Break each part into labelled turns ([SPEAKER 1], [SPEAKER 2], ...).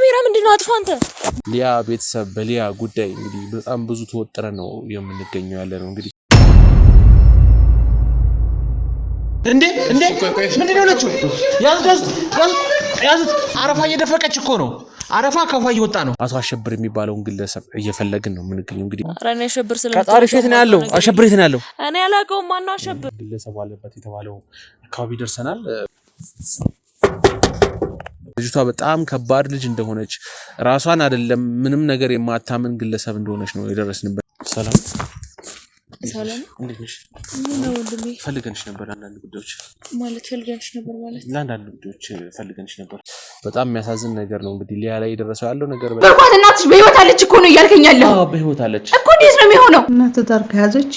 [SPEAKER 1] ካሜራ ምንድነው አጥፋ አንተ
[SPEAKER 2] ሊያ ቤተሰብ በሊያ ጉዳይ እንግዲህ በጣም ብዙ ተወጥረ ነው የምንገኘው ያለ ነው እንግዲህ
[SPEAKER 3] እንዴ ምንድነው ለችሁ ያዝ አረፋ እየደፈቀች እኮ ነው አረፋ ከፋ እየወጣ ነው
[SPEAKER 2] አቶ አሸብር የሚባለውን ግለሰብ እየፈለግን ነው የምንገኘው እንግዲህ
[SPEAKER 1] አራኔ አሸብር
[SPEAKER 2] ቀጣሪ ሸት ነው ያለው አሸብር የት ነው ያለው
[SPEAKER 1] እኔ አላውቀውም ማን ነው አሸብር
[SPEAKER 2] ግለሰብ አለበት የተባለው አካባቢ ደርሰናል ልጅቷ በጣም ከባድ ልጅ እንደሆነች ራሷን አይደለም ምንም ነገር የማታምን ግለሰብ እንደሆነች ነው የደረስንበት ሰላም እንዴት ነሽ
[SPEAKER 1] ነው ወንድሜ
[SPEAKER 2] ፈልገንሽ ነበር አንዳንድ ጉዳዮች
[SPEAKER 1] ማለት ፈልገንሽ ነበር ማለት
[SPEAKER 2] ለአንዳንድ ጉዳዮች ፈልገንሽ ነበር በጣም የሚያሳዝን ነገር ነው እንግዲህ ሊያ ላይ የደረሰው ያለው ነገር
[SPEAKER 4] በርኳት እናትሽ በህይወት አለች እኮ ነው እያልከኛለሁ
[SPEAKER 2] አዎ በህይወት አለች
[SPEAKER 4] እኮ እንዴት ነው የሚሆነው
[SPEAKER 5] እናት ዳር ከያዘች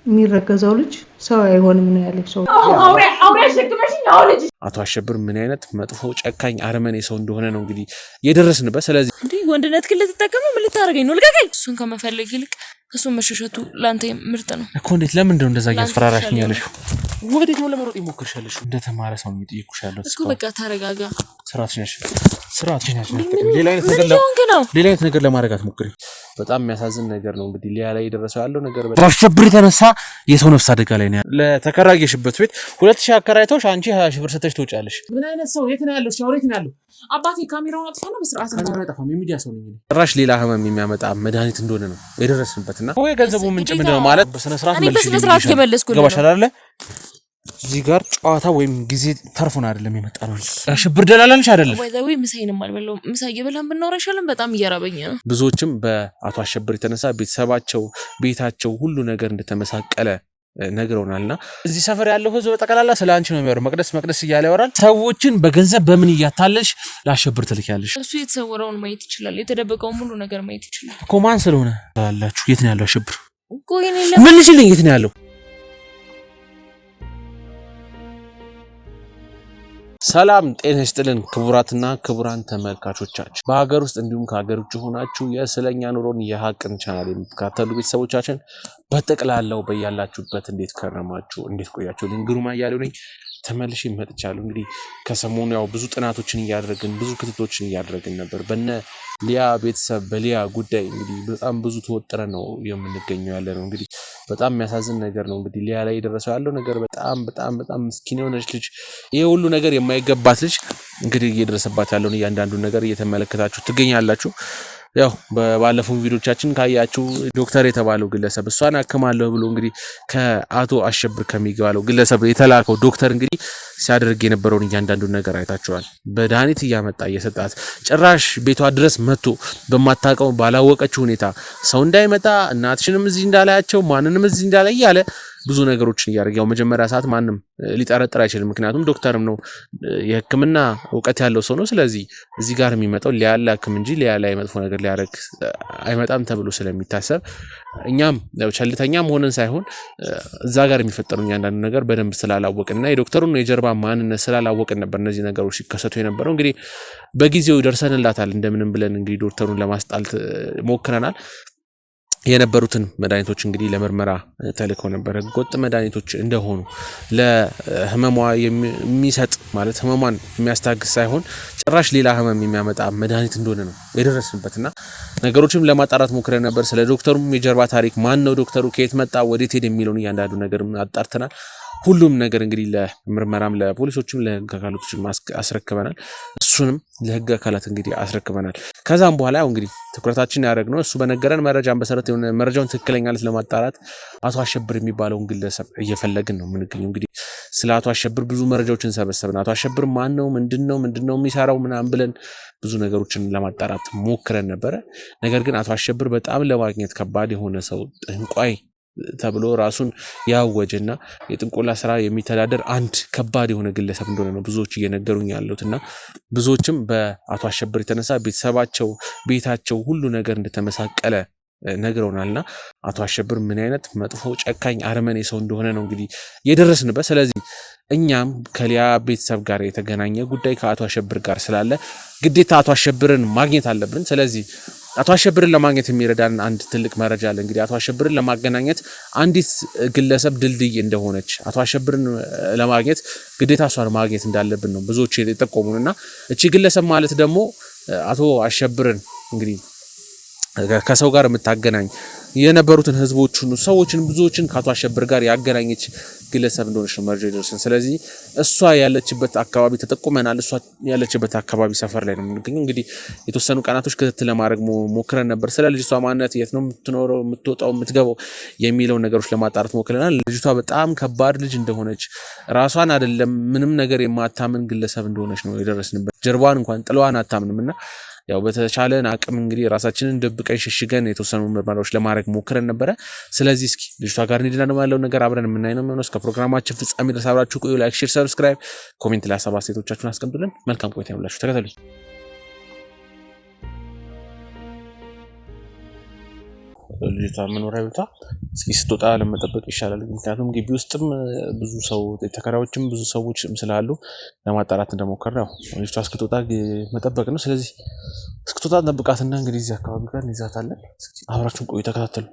[SPEAKER 5] የሚረገዘው ልጅ ሰው አይሆንም ነው ያለች ሰው
[SPEAKER 4] አውሬ አሸክመሽኝ አዎ ልጅ
[SPEAKER 2] አቶ አሸብር ምን አይነት መጥፎ ጨካኝ አረመኔ ሰው እንደሆነ ነው እንግዲህ የደረስንበት ስለዚህ
[SPEAKER 1] እንዴ ወንድነት ክል ተጠቀመው ምን ልታረገኝ ነው ልቀቀኝ እሱን ከመፈለግ ይልቅ እሱን መሸሸቱ ላንተ ምርጥ ነው
[SPEAKER 2] እኮ እንዴት ለምን እንደዛ ያስፈራራሽኝ ያለሽ ወዴት ነው ለመሮጥ ይሞክርሻለሽ እንደተማረ ሰው የሚጠይቁሽ ያለው
[SPEAKER 1] እኮ በቃ ታረጋጋ
[SPEAKER 2] ስራትሽ ነሽ ሌላ አይነት ነገር ለማድረግ አትሞክሪ በጣም የሚያሳዝን ነገር ነው እንግዲህ ሊያ ላይ የደረሰው ያለው ነገር በአሸብር የተነሳ የሰው ነፍስ አደጋ ላይ ነው ለተከራየሽበት ቤት 2000 አከራይቶሽ አንቺ 20000 ብር ሰጥተሽ ትወጫለሽ ምን አይነት ሰው የት ነው ያለው ሻውሬት ነው ያለው
[SPEAKER 1] አባቴ ካሜራውን አጥፋ ነው በስርዓት
[SPEAKER 2] ካሜራ አጥፋም የሚዲያ ሰው ነኝ ራሽ ሌላ ህመም የሚያመጣ መድኃኒት እንደሆነ ነው የደረስንበትና ወይ ገንዘቡ ምንጭ ምንድነው ማለት በስነ ስርዓት
[SPEAKER 1] ከመለስኩ
[SPEAKER 2] ገባሻል አይደለ እዚህ ጋር ጨዋታ ወይም ጊዜ ተርፎን አይደለም የመጣ ነው አሸብር ደላላልሽ አይደለም
[SPEAKER 1] ወይ ምሳዬንም አልበላው ምሳ እየበላን ብናወራ ይሻላል በጣም እያራበኝ ነው
[SPEAKER 2] ብዙዎችም በአቶ አሸብር የተነሳ ቤተሰባቸው ቤታቸው ሁሉ ነገር እንደተመሳቀለ ነግረውናልና እዚህ ሰፈር ያለው ህዝብ በጠቅላላ ስላንቺ ነው የሚያወራው መቅደስ እያለ ያወራል ሰዎችን በገንዘብ በምን እያታለሽ ለአሸብር ትልኪያለሽ
[SPEAKER 1] እሱ የተሰወረውን ማየት ይችላል የተደበቀውን ሁሉ ነገር ማየት ይችላል
[SPEAKER 2] እኮ ማን ስለሆነ አላችሁ የት ነው ያለው አሸብር
[SPEAKER 1] እኮ የኔ
[SPEAKER 2] ምን ሲልኝ የት ነው ያለው ሰላም ጤና ይስጥልን ክቡራትና ክቡራን ተመልካቾቻችን በሀገር ውስጥ እንዲሁም ከሀገር ውጭ ሆናችሁ የስለኛ ኑሮን የሀቅን ቻናል የምትከታተሉ ቤተሰቦቻችን በጠቅላላው በያላችሁበት እንዴት ከረማችሁ እንዴት ቆያችሁ ልንግሩማ ያለው ነኝ ተመልሼ መጥቻለሁ እንግዲህ ከሰሞኑ ያው ብዙ ጥናቶችን ያደረግን ብዙ ክትቶችን ያደረግን ነበር በነ ሊያ ቤተሰብ በሊያ ጉዳይ እንግዲህ በጣም ብዙ ተወጥረ ነው የምንገኘው ያለ ነው እንግዲህ በጣም የሚያሳዝን ነገር ነው እንግዲህ ሊያ ላይ የደረሰው ያለው ነገር በጣም ምስኪን የሆነች ልጅ ይሄ ሁሉ ነገር የማይገባት ልጅ እንግዲህ እየደረሰባት ያለውን እያንዳንዱን ነገር እየተመለከታችሁ ትገኛላችሁ ያው በባለፈው ቪዲዮቻችን ካያችሁ ዶክተር የተባለው ግለሰብ እሷን አከማለሁ ብሎ እንግዲህ ከአቶ አሸብር ከሚገባለው ግለሰብ የተላከው ዶክተር እንግዲህ ሲያደርግ የነበረውን እያንዳንዱን ነገር አይታችኋል በዳኒት እያመጣ እየሰጣት ጭራሽ ቤቷ ድረስ መጥቶ በማታውቀው ባላወቀችው ሁኔታ ሰው እንዳይመጣ እናትሽንም እዚህ እንዳላያቸው ማንንም እዚህ እንዳላይ ያለ ብዙ ነገሮችን ያርጋው መጀመሪያ ሰዓት ማንንም ሊጠረጥር አይችልም ምክንያቱም ዶክተርም ነው የህክምና ዕውቀት ያለው ሰው ነው ስለዚህ እዚህ ጋር የሚመጣው ሊያላክም እንጂ ሊያላይ መጥፎ ነገር ሊያረግ አይመጣም ተብሎ ስለሚታሰብ እኛም ቸልተኛም ሆነን ሳይሆን እዛ ጋር የሚፈጠሩኝ አንዳንድ ነገር በደንብ ስላላወቅንና የዶክተሩን የጀርባ ማንነት ስላላወቅን ነበር እነዚህ ነገሮች ሲከሰቱ የነበረው እንግዲህ በጊዜው ደርሰንላታል እንደምንም ብለን እንግዲህ ዶክተሩን ለማስጣል ሞክረናል የነበሩትን መድኃኒቶች እንግዲህ ለምርመራ ተልከው ነበር ህገወጥ መድኃኒቶች እንደሆኑ ለህመሟ የሚሰጥ ማለት ህመሟን የሚያስታግስ ሳይሆን ጭራሽ ሌላ ህመም የሚያመጣ መድኃኒት እንደሆነ ነው የደረስንበትና ነገሮችም ለማጣራት ሞክረን ነበር ስለ ዶክተሩም የጀርባ ታሪክ ማን ነው ዶክተሩ ከየት መጣ ወዴት ሄደ የሚለውን እያንዳንዱ ነገር አጣርተናል ሁሉም ነገር እንግዲህ ለምርመራም ለፖሊሶችም ለህግ አካላቶችም አስረክበናል እሱንም ለህግ አካላት እንግዲህ አስረክበናል ከዛም በኋላ እንግዲህ ትኩረታችን ያደረግነው እሱ በነገረን መረጃን በሰረት የሆነ መረጃውን ትክክለኛነት ለማጣራት አቶ አሸብር የሚባለውን ግለሰብ እየፈለግን ነው የምንገኘው እንግዲህ ስለ አቶ አሸብር ብዙ መረጃዎችን ሰበሰብን አቶ አሸብር ማን ነው ምንድነው የሚሰራው ምናምን ብለን ብዙ ነገሮችን ለማጣራት ሞክረን ነበር ነገር ግን አቶ አሸብር በጣም ለማግኘት ከባድ የሆነ ሰው ጠንቋይ ተብሎ ራሱን ያወጀና የጥንቆላ ስራ የሚተዳደር አንድ ከባድ የሆነ ግለሰብ እንደሆነ ነው ብዙዎች እየነገሩኝ ያሉትና ብዙዎችም በአቶ አሸብር የተነሳ ቤተሰባቸው ቤታቸው ሁሉ ነገር እንደተመሳቀለ ነግረውናልና አቶ አሸብር ምን አይነት መጥፎ ጨካኝ አረመኔ ሰው እንደሆነ ነው እንግዲህ የደረስንበት ስለዚህ እኛም ከሊያ ቤተሰብ ጋር የተገናኘ ጉዳይ ከአቶ አሸብር ጋር ስላለ ግዴታ አቶ አሸብርን ማግኘት አለብን ስለዚህ አቶ አሸብርን ለማግኘት የሚረዳን አንድ ትልቅ መረጃ አለ እንግዲህ አቶ አሸብርን ለማገናኘት አንዲት ግለሰብ ድልድይ እንደሆነች አቶ አሸብርን ለማግኘት ግዴታ እሷን ማግኘት እንዳለብን ነው ብዙዎች የጠቆሙንና እቺ ግለሰብ ማለት ደግሞ አቶ አሸብርን እንግዲህ ከሰው ጋር የምታገናኝ የነበሩትን ህዝቦችን ሰዎችን ብዙዎችን ከአቶ አሸብር ጋር ያገናኘች ግለሰብ እንደሆነች ነው መረጃ የደረሰን። ስለዚህ እሷ ያለችበት አካባቢ ተጠቁመናል። እሷ ያለችበት አካባቢ ሰፈር ላይ ነው የምንገኘው። እንግዲህ የተወሰኑ ቀናቶች ክትትል ለማድረግ ሞክረን ነበር። ስለ ልጅቷ ማንነት፣ የት ነው የምትኖረው፣ የምትወጣው፣ የምትገባው የሚለውን ነገሮች ለማጣራት ሞክረናል። ልጅቷ በጣም ከባድ ልጅ እንደሆነች ራሷን አይደለም ምንም ነገር የማታምን ግለሰብ እንደሆነች ነው የደረስንበት። ጀርባዋን እንኳን ጥለዋን አታምንምና ያው በተቻለን አቅም እንግዲህ ራሳችንን ደብቀን ሸሽገን የተወሰኑ ምርመራዎች ለማድረግ ሞክረን ነበረ። ስለዚህ እስኪ ልጅቷ ጋር እንዲደና ነው ያለው ነገር አብረን የምናይ ነው የሚሆነው። እስከ ፕሮግራማችን ፍጻሜ ድረስ አብራችሁ ቆዩ። ላይክ፣ ሼር፣ ሰብስክራይብ፣ ኮሜንት ላይ ሀሳብ አስተያየቶቻችሁን አስቀምጡልን። መልካም ቆይታ ይሁንላችሁ። ተከታተሉ። ልጅቷ መኖሪያ ቤቷ እስኪ ስትወጣ ለመጠበቅ ይሻላል። ምክንያቱም ግቢ ውስጥም ብዙ ሰው ተከራዮችም ብዙ ሰዎች ስላሉ ለማጣራት እንደሞከረ ነው። ልጅቷ እስክትወጣ መጠበቅ ነው። ስለዚህ እስክትወጣ እንጠብቃትና እንግዲህ እዚህ አካባቢ ጋር እንይዛታለን። አብራችሁን ቆዩ፣ ተከታተሉ።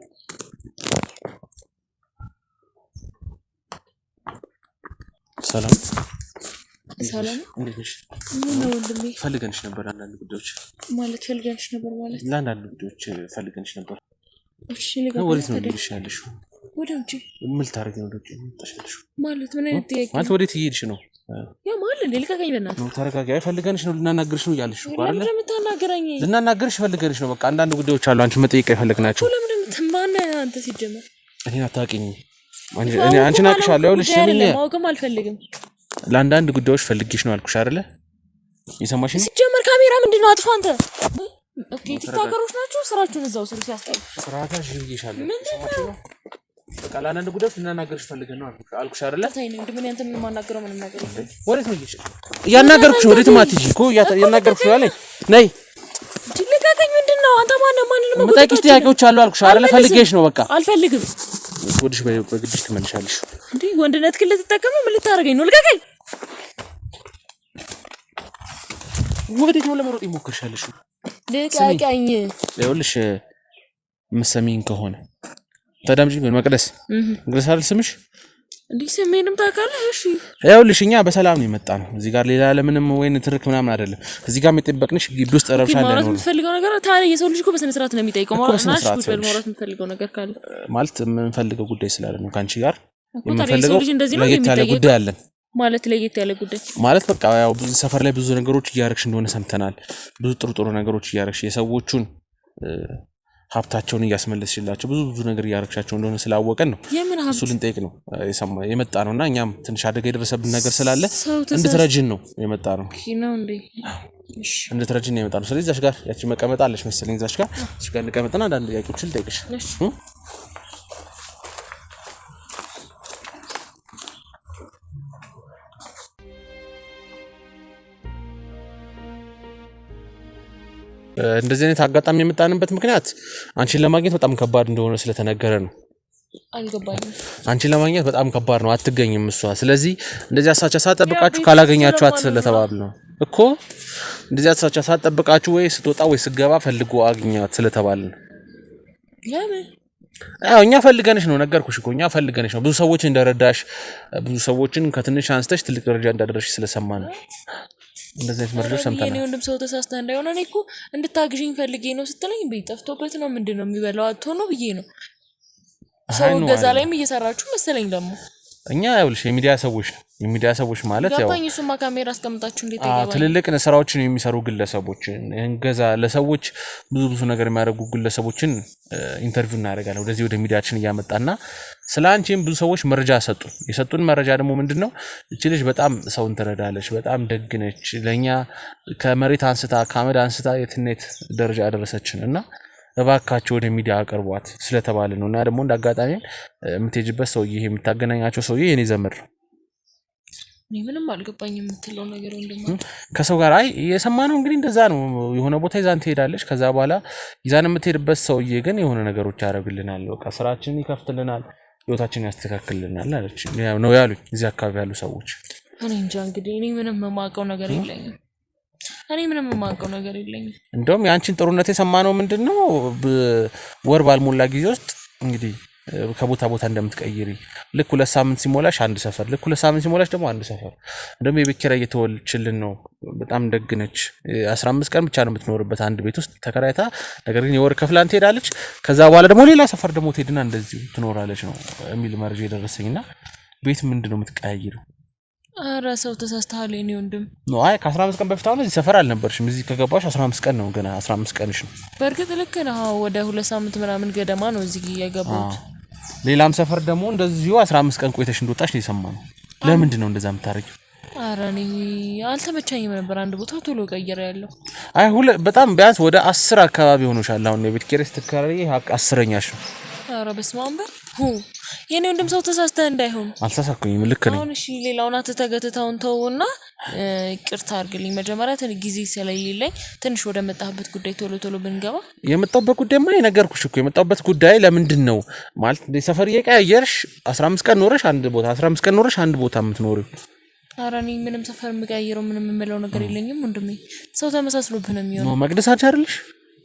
[SPEAKER 2] ሰላም
[SPEAKER 1] ሰላም።
[SPEAKER 2] እንዴት ነሽ?
[SPEAKER 1] ምን ነው ወንድሜ?
[SPEAKER 2] ፈልገንሽ ነበር። አንዳንድ ጉዳዮች
[SPEAKER 1] ማለት ፈልገንሽ ነበር ማለት?
[SPEAKER 2] ለአንዳንድ ጉዳዮች ፈልገንሽ ነበር።
[SPEAKER 1] እሺ ልገባ።
[SPEAKER 2] ወዴት ነው እየሄድሽ ያለሽው?
[SPEAKER 1] ወደ ውጪ።
[SPEAKER 2] ምን ልታደርጊ ነው? ወደ ውጪ የምትጠሻለሽው ማለት?
[SPEAKER 1] ምን አይነት ጥያቄ
[SPEAKER 2] ማለት? ወዴት እየሄድሽ ነው?
[SPEAKER 1] ያ ማለት ልቀቀኝ በእናትህ።
[SPEAKER 2] ነው ተረጋጊ። ፈልገንሽ ነው፣ ልናናግርሽ ነው እያለሽ እኮ አይደል?
[SPEAKER 1] ለምን ታናገረኝ?
[SPEAKER 2] ልናናግርሽ ፈልገንሽ ነው። በቃ አንዳንድ ጉዳዮች አሉ አንቺ መጠየቅ የፈለግናቸው።
[SPEAKER 1] ለምን ትማና አንተ ሲጀመር
[SPEAKER 2] እኔን አታውቂኝም። እኔ አንቺን አውቅሻለሁ። ይኸውልሽ ስሚኝ፣
[SPEAKER 1] ማወቅም አልፈልግም።
[SPEAKER 2] ለአንዳንድ ጉዳዮች ፈልጌሽ ነው አልኩሽ አይደለ? እየሰማሽኝ ነው?
[SPEAKER 1] ሲጀመር ካሜራ ምንድነው? አጥፋ አንተ። ኦኬ ቲክቶከሮች ናቸው፣ ስራችሁን እዛው ስሩ። ሲያስጠላ
[SPEAKER 2] ስራታሽ ይይሻለሁ። እየሰማሽኝ ነው? በቃ ለአንዳንድ ጉዳዮች ልናናግርሽ ፈልገን ነው አልኩሽ አይደለ?
[SPEAKER 1] ታይ ነው እንደምን ያንተ ምን ማናገረው ምንም ነገር የለም።
[SPEAKER 2] ወዴት ነው እየሄድሽ? እያናገርኩሽ ወዴት ማትጂ እኮ እያናገርኩሽ ያለኝ ነይ።
[SPEAKER 1] ልቀቀኝ። ምንድነው አንተ? ማንንም
[SPEAKER 2] የምጠይቅሽ ጥያቄዎች አሉ አልኩሽ አይደለ? ፈልጌሽ ነው። በቃ
[SPEAKER 1] አልፈልግም።
[SPEAKER 2] ወድሽ በግድሽ ትመልሻለሽ
[SPEAKER 1] እንዴ? ወንድነት ክልል ተጠቀመ። ምን ልታረገኝ ነው? ልቀቀኝ።
[SPEAKER 2] ወዴት ነው ለመሮጥ ይሞክርሻለሽ?
[SPEAKER 1] ልቀቀኝ።
[SPEAKER 2] ይኸውልሽ የምትሰሚኝ ከሆነ ተዳምጪኝ። መቅደስ መቅደስ አይደል ስምሽ?
[SPEAKER 1] እንዴ ስሜንም ታውቃለህ? እሺ
[SPEAKER 2] ይኸውልሽ እኛ በሰላም ነው የመጣ ነው። እዚህ ጋር ሌላ ለምንም ወይን ትርክ ምናምን አይደለም። እዚህ ጋር የምትጠበቅንሽ ግቢ ውስጥ ረብሻ አለ ነው
[SPEAKER 1] የምትፈልገው ነገር ታዲያ የሰው ልጅ እኮ በስነ ስርዓት ነው የሚጠይቀው። ማለት የምትፈልገው ነገር ካለ
[SPEAKER 2] ማለት የምንፈልገው ጉዳይ ስላለ ነው ከአንቺ ጋር የምንፈልገው ለየት ያለ ጉዳይ አለን።
[SPEAKER 1] ማለት ለየት ያለ ጉዳይ ማለት
[SPEAKER 2] በቃ ያው ብዙ ሰፈር ላይ ብዙ ነገሮች እያረግሽ እንደሆነ ሰምተናል። ብዙ ጥሩ ነገሮች እያረግሽ የሰዎቹን ሀብታቸውን እያስመለስሽላቸው ብዙ ነገር እያረግሻቸው እንደሆነ ስላወቀን ነው እሱ ልንጠይቅ ነው የመጣ ነውና እኛም ትንሽ አደጋ የደረሰብን ነገር ስላለ እንድትረጂን ነው የመጣ ነው። እንድትረጂን ነው የመጣ ነው። ስለዚህ እዛሽ ጋር ያቺ መቀመጥ አለሽ መሰለኝ። እዛሽ ጋር እንቀመጥና አንዳንድ ጥያቄዎችን ልጠይቅሽ። እንደዚህ አይነት አጋጣሚ የመጣንበት ምክንያት አንቺን ለማግኘት በጣም ከባድ እንደሆነ ስለተነገረ ነው።
[SPEAKER 1] አልገባኝም።
[SPEAKER 2] አንቺን ለማግኘት በጣም ከባድ ነው፣ አትገኝም እሷ። ስለዚህ እንደዚህ አሳቻ ሳትጠብቃችሁ ካላገኛችኋት ስለተባለ ነው እኮ። እንደዚህ አሳቻ ሳትጠብቃችሁ ወይ ስትወጣ ወይ ስትገባ ፈልጎ አግኛት ስለተባለ ነው።
[SPEAKER 1] ለምን?
[SPEAKER 2] እኛ ፈልገንሽ ነው፣ ነገርኩሽ እኮ። እኛ ፈልገንሽ ነው። ብዙ ሰዎችን እንደረዳሽ፣ ብዙ ሰዎችን ከትንሽ አንስተሽ ትልቅ ደረጃ እንዳደረሽ ስለሰማን ነው። እንደዚህ መረጃ ሰምተናል።
[SPEAKER 1] የኔ ወንድም ሰው ተሳስተ እንዳይሆነ እኔ እኮ እንድታግዥኝ ፈልጌ ነው ስትለኝ ቤት ጠፍቶበት ነው ምንድነው የሚበላው አጥቶ ነው ብዬ ነው። ሰው ገዛ ላይም እየሰራችሁ መሰለኝ ደግሞ
[SPEAKER 2] እኛ ያውልሽ የሚዲያ ሰዎች ማለት ያው
[SPEAKER 1] ጋባኝ። እሱማ ካሜራ አስቀምጣችሁ እንዴት ይገባል?
[SPEAKER 2] ትልልቅ ስራዎችን የሚሰሩ ግለሰቦችን እንገዛ ለሰዎች ብዙ ነገር የሚያደርጉ ግለሰቦችን ኢንተርቪው እናደርጋለን ወደዚህ ወደ ሚዲያችን እያመጣና ስላንቺም ብዙ ሰዎች መረጃ የሰጡን መረጃ ደግሞ ምንድነው እቺ ልጅ በጣም ሰውን ትረዳለች፣ በጣም ደግ ነች፣ ለኛ ከመሬት አንስታ ከአመድ አንስታ የትኔት ደረጃ ያደረሰችን እና እባካችሁ ወደ ሚዲያ አቅርቧት ስለተባለ ነው። እና ደግሞ እንዳጋጣሚ የምትሄጂበት ሰውዬ የምታገናኛቸው ሰውዬ የኔ ዘመድ ነው።
[SPEAKER 1] እኔ ምንም አልገባኝም የምትለው ነገር ወንድም
[SPEAKER 2] ከሰው ጋር የሰማነው እንግዲህ እንደዛ ነው። የሆነ ቦታ ይዛን ትሄዳለች። ከዛ በኋላ ይዛን የምትሄድበት ሰውዬ ግን የሆነ ነገሮች ያደርግልናል፣ በቃ ስራችንን ይከፍትልናል፣ ህይወታችንን ያስተካክልልናል አለች ነው ያሉኝ እዚህ አካባቢ ያሉ ሰዎች።
[SPEAKER 1] እኔ እንጃ እንግዲህ እኔ ምንም የማውቀው ነገር የለኝም።
[SPEAKER 2] እንደውም ያንቺን ጥሩነት የሰማነው ምንድነው ወር ባልሞላ ጊዜ ውስጥ እንግዲህ ከቦታ ቦታ እንደምትቀይሪ ልክ 2 ሳምንት ሲሞላሽ አንድ ሰፈር ልክ 2 ሳምንት ሲሞላሽ ደግሞ አንድ ሰፈር እንደም የቤት ኪራይ እየተወልችልን ነው በጣም ደግነች 15 ቀን ብቻ ነው የምትኖርበት አንድ ቤት ውስጥ ተከራይታ ነገር ግን የወር ከፍላን ትሄዳለች ከዛ በኋላ ደግሞ ሌላ ሰፈር ደግሞ ትሄድና እንደዚህ ትኖራለች ነው የሚል መረጃ የደረሰኝና ቤት ምንድነው የምትቀያይረው
[SPEAKER 1] ኧረ ሰው ተሳስተሃል የኔ ወንድም
[SPEAKER 2] ነው አይ ከ15 ቀን በፊት አሁን እዚህ ሰፈር አልነበርሽም እዚህ ከገባሽ 15 ቀን ነው ገና 15 ቀንሽ ነው
[SPEAKER 1] በርግጥ ልክ ነው ወደ 2 ሳምንት ምናምን ገደማ ነው እዚህ የገባሁት
[SPEAKER 2] ሌላም ሰፈር ደግሞ እንደዚሁ 15 ቀን ቆይተሽ እንደወጣሽ ነው የሰማነው ለምንድን ነው እንደዛ የምታረጊው
[SPEAKER 1] ኧረ እኔ አልተመቸኝም ነበር አንድ ቦታ ቶሎ ቀይሬ ያለው
[SPEAKER 2] አይ በጣም ቢያንስ ወደ 10 አካባቢ ሆኖሻል አሁን የቤት ኪራይ ስትከራይ 10ኛሽ ነው
[SPEAKER 1] ኧረ በስመ አብ የኔ ወንድም ሰው ተሳስተህ እንዳይሆን
[SPEAKER 2] አልተሳሳኩኝም ልክ ነኝ
[SPEAKER 1] አሁን እሺ ሌላውና ተተገተታውን ተውና ይቅርታ አድርግልኝ መጀመሪያ ጊዜ ስለሌለኝ ትንሽ ወደ መጣህበት ጉዳይ ቶሎ ብንገባ
[SPEAKER 2] የመጣሁበት ጉዳይማ የነገርኩሽ እኮ የመጣሁበት ጉዳይ ለምንድን ነው ማለት ሰፈር እየቀያየርሽ 15 ቀን ኖረሽ አንድ ቦታ 15 ቀን ኖረሽ አንድ ቦታ የምትኖሪው
[SPEAKER 1] ኧረ እኔ ምንም ሰፈር የምቀይረው ምንም የምለው ነገር የለኝም ወንድሜ ሰው ተመሳስሎብህ ነው የሚሆነው
[SPEAKER 2] መቅደስ አንቺ አይደለሽ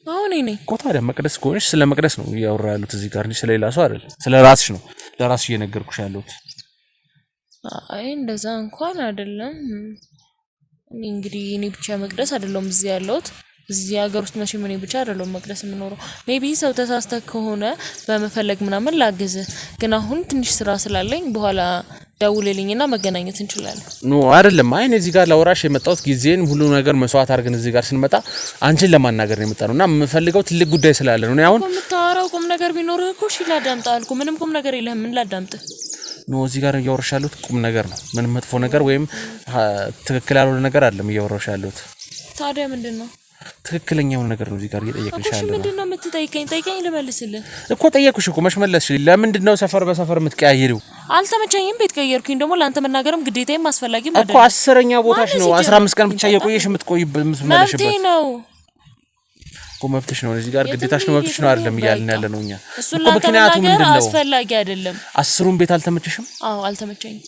[SPEAKER 1] አሁን እኔ
[SPEAKER 2] እኮ ታዲያ መቅደስ ከሆነሽ ስለ መቅደስ ነው እያወራ ያሉት እዚህ ጋር እንጂ ስለ ሌላ ሰው አይደል ስለ ራስሽ ነው ለራስሽ እየነገርኩሽ ያለሁት
[SPEAKER 1] አይ እንደዛ እንኳን አይደለም እኔ እንግዲህ እኔ ብቻ መቅደስ አይደለም እዚህ ያለሁት እዚህ ሀገር ውስጥ መቼም እኔ ብቻ አይደለም መቅደስ የምኖረው ሜቢ ሰው ተሳስተህ ከሆነ በመፈለግ ምናምን ላግዝ ግን አሁን ትንሽ ስራ ስላለኝ በኋላ ደውልልኝና መገናኘት እንችላለን
[SPEAKER 2] ኖ አይደለም አይ እዚህ ጋር ላወራሽ የመጣሁት ጊዜን ሁሉ ነገር መስዋዕት አድርገን እዚህ ጋር ስንመጣ አንቺን ለማናገር ነው የመጣነውና የምፈልገው ትልቅ ጉዳይ ስላለ ነው አሁን
[SPEAKER 1] የምታወራው ቁም ነገር ቢኖርህ እኮ እሺ ላዳምጥህ አልኩ ምንም ቁም ነገር የለህም ምን ላዳምጥህ
[SPEAKER 2] ኖ እዚህ ጋር እያወራሽ ያለሁት ቁም ነገር ነው ምንም መጥፎ ነገር ወይም ትክክል ያልሆነ ነገር አይደለም እያወራሽ ያለሁት
[SPEAKER 1] ታዲያ ምንድነው
[SPEAKER 2] ትክክለኛው ነገር ነው እዚህ ጋር እየጠየቅሽ ያለው
[SPEAKER 1] ምንድነው የምትጠይቀኝ ጠይቀኝ ልመልስልህ
[SPEAKER 2] እኮ ጠየቅኩሽ እኮ መች መለስሽልኝ ለምንድነው ሰፈር በሰፈር የምትቀያየሪው
[SPEAKER 1] አልተመቸኝም ቤት ቀየርኩኝ ደግሞ ላንተ መናገርም ግዴታዬም አስፈላጊም አይደለም
[SPEAKER 2] እኮ 10ኛ ቦታሽ ነው 15 ቀን ብቻ እየቆየሽ የምትመለሽበት
[SPEAKER 1] መብቴ ነው
[SPEAKER 2] እኮ መብትሽ ነው እዚህ ጋር ግዴታሽ ነው መብትሽ ነው አይደለም እያልን ያለ ነው እኛ
[SPEAKER 1] እኮ ምክንያቱ ምንድነው አስፈላጊ አይደለም
[SPEAKER 2] 10ሩን ቤት አልተመቸሽም
[SPEAKER 1] አዎ አልተመቸኝም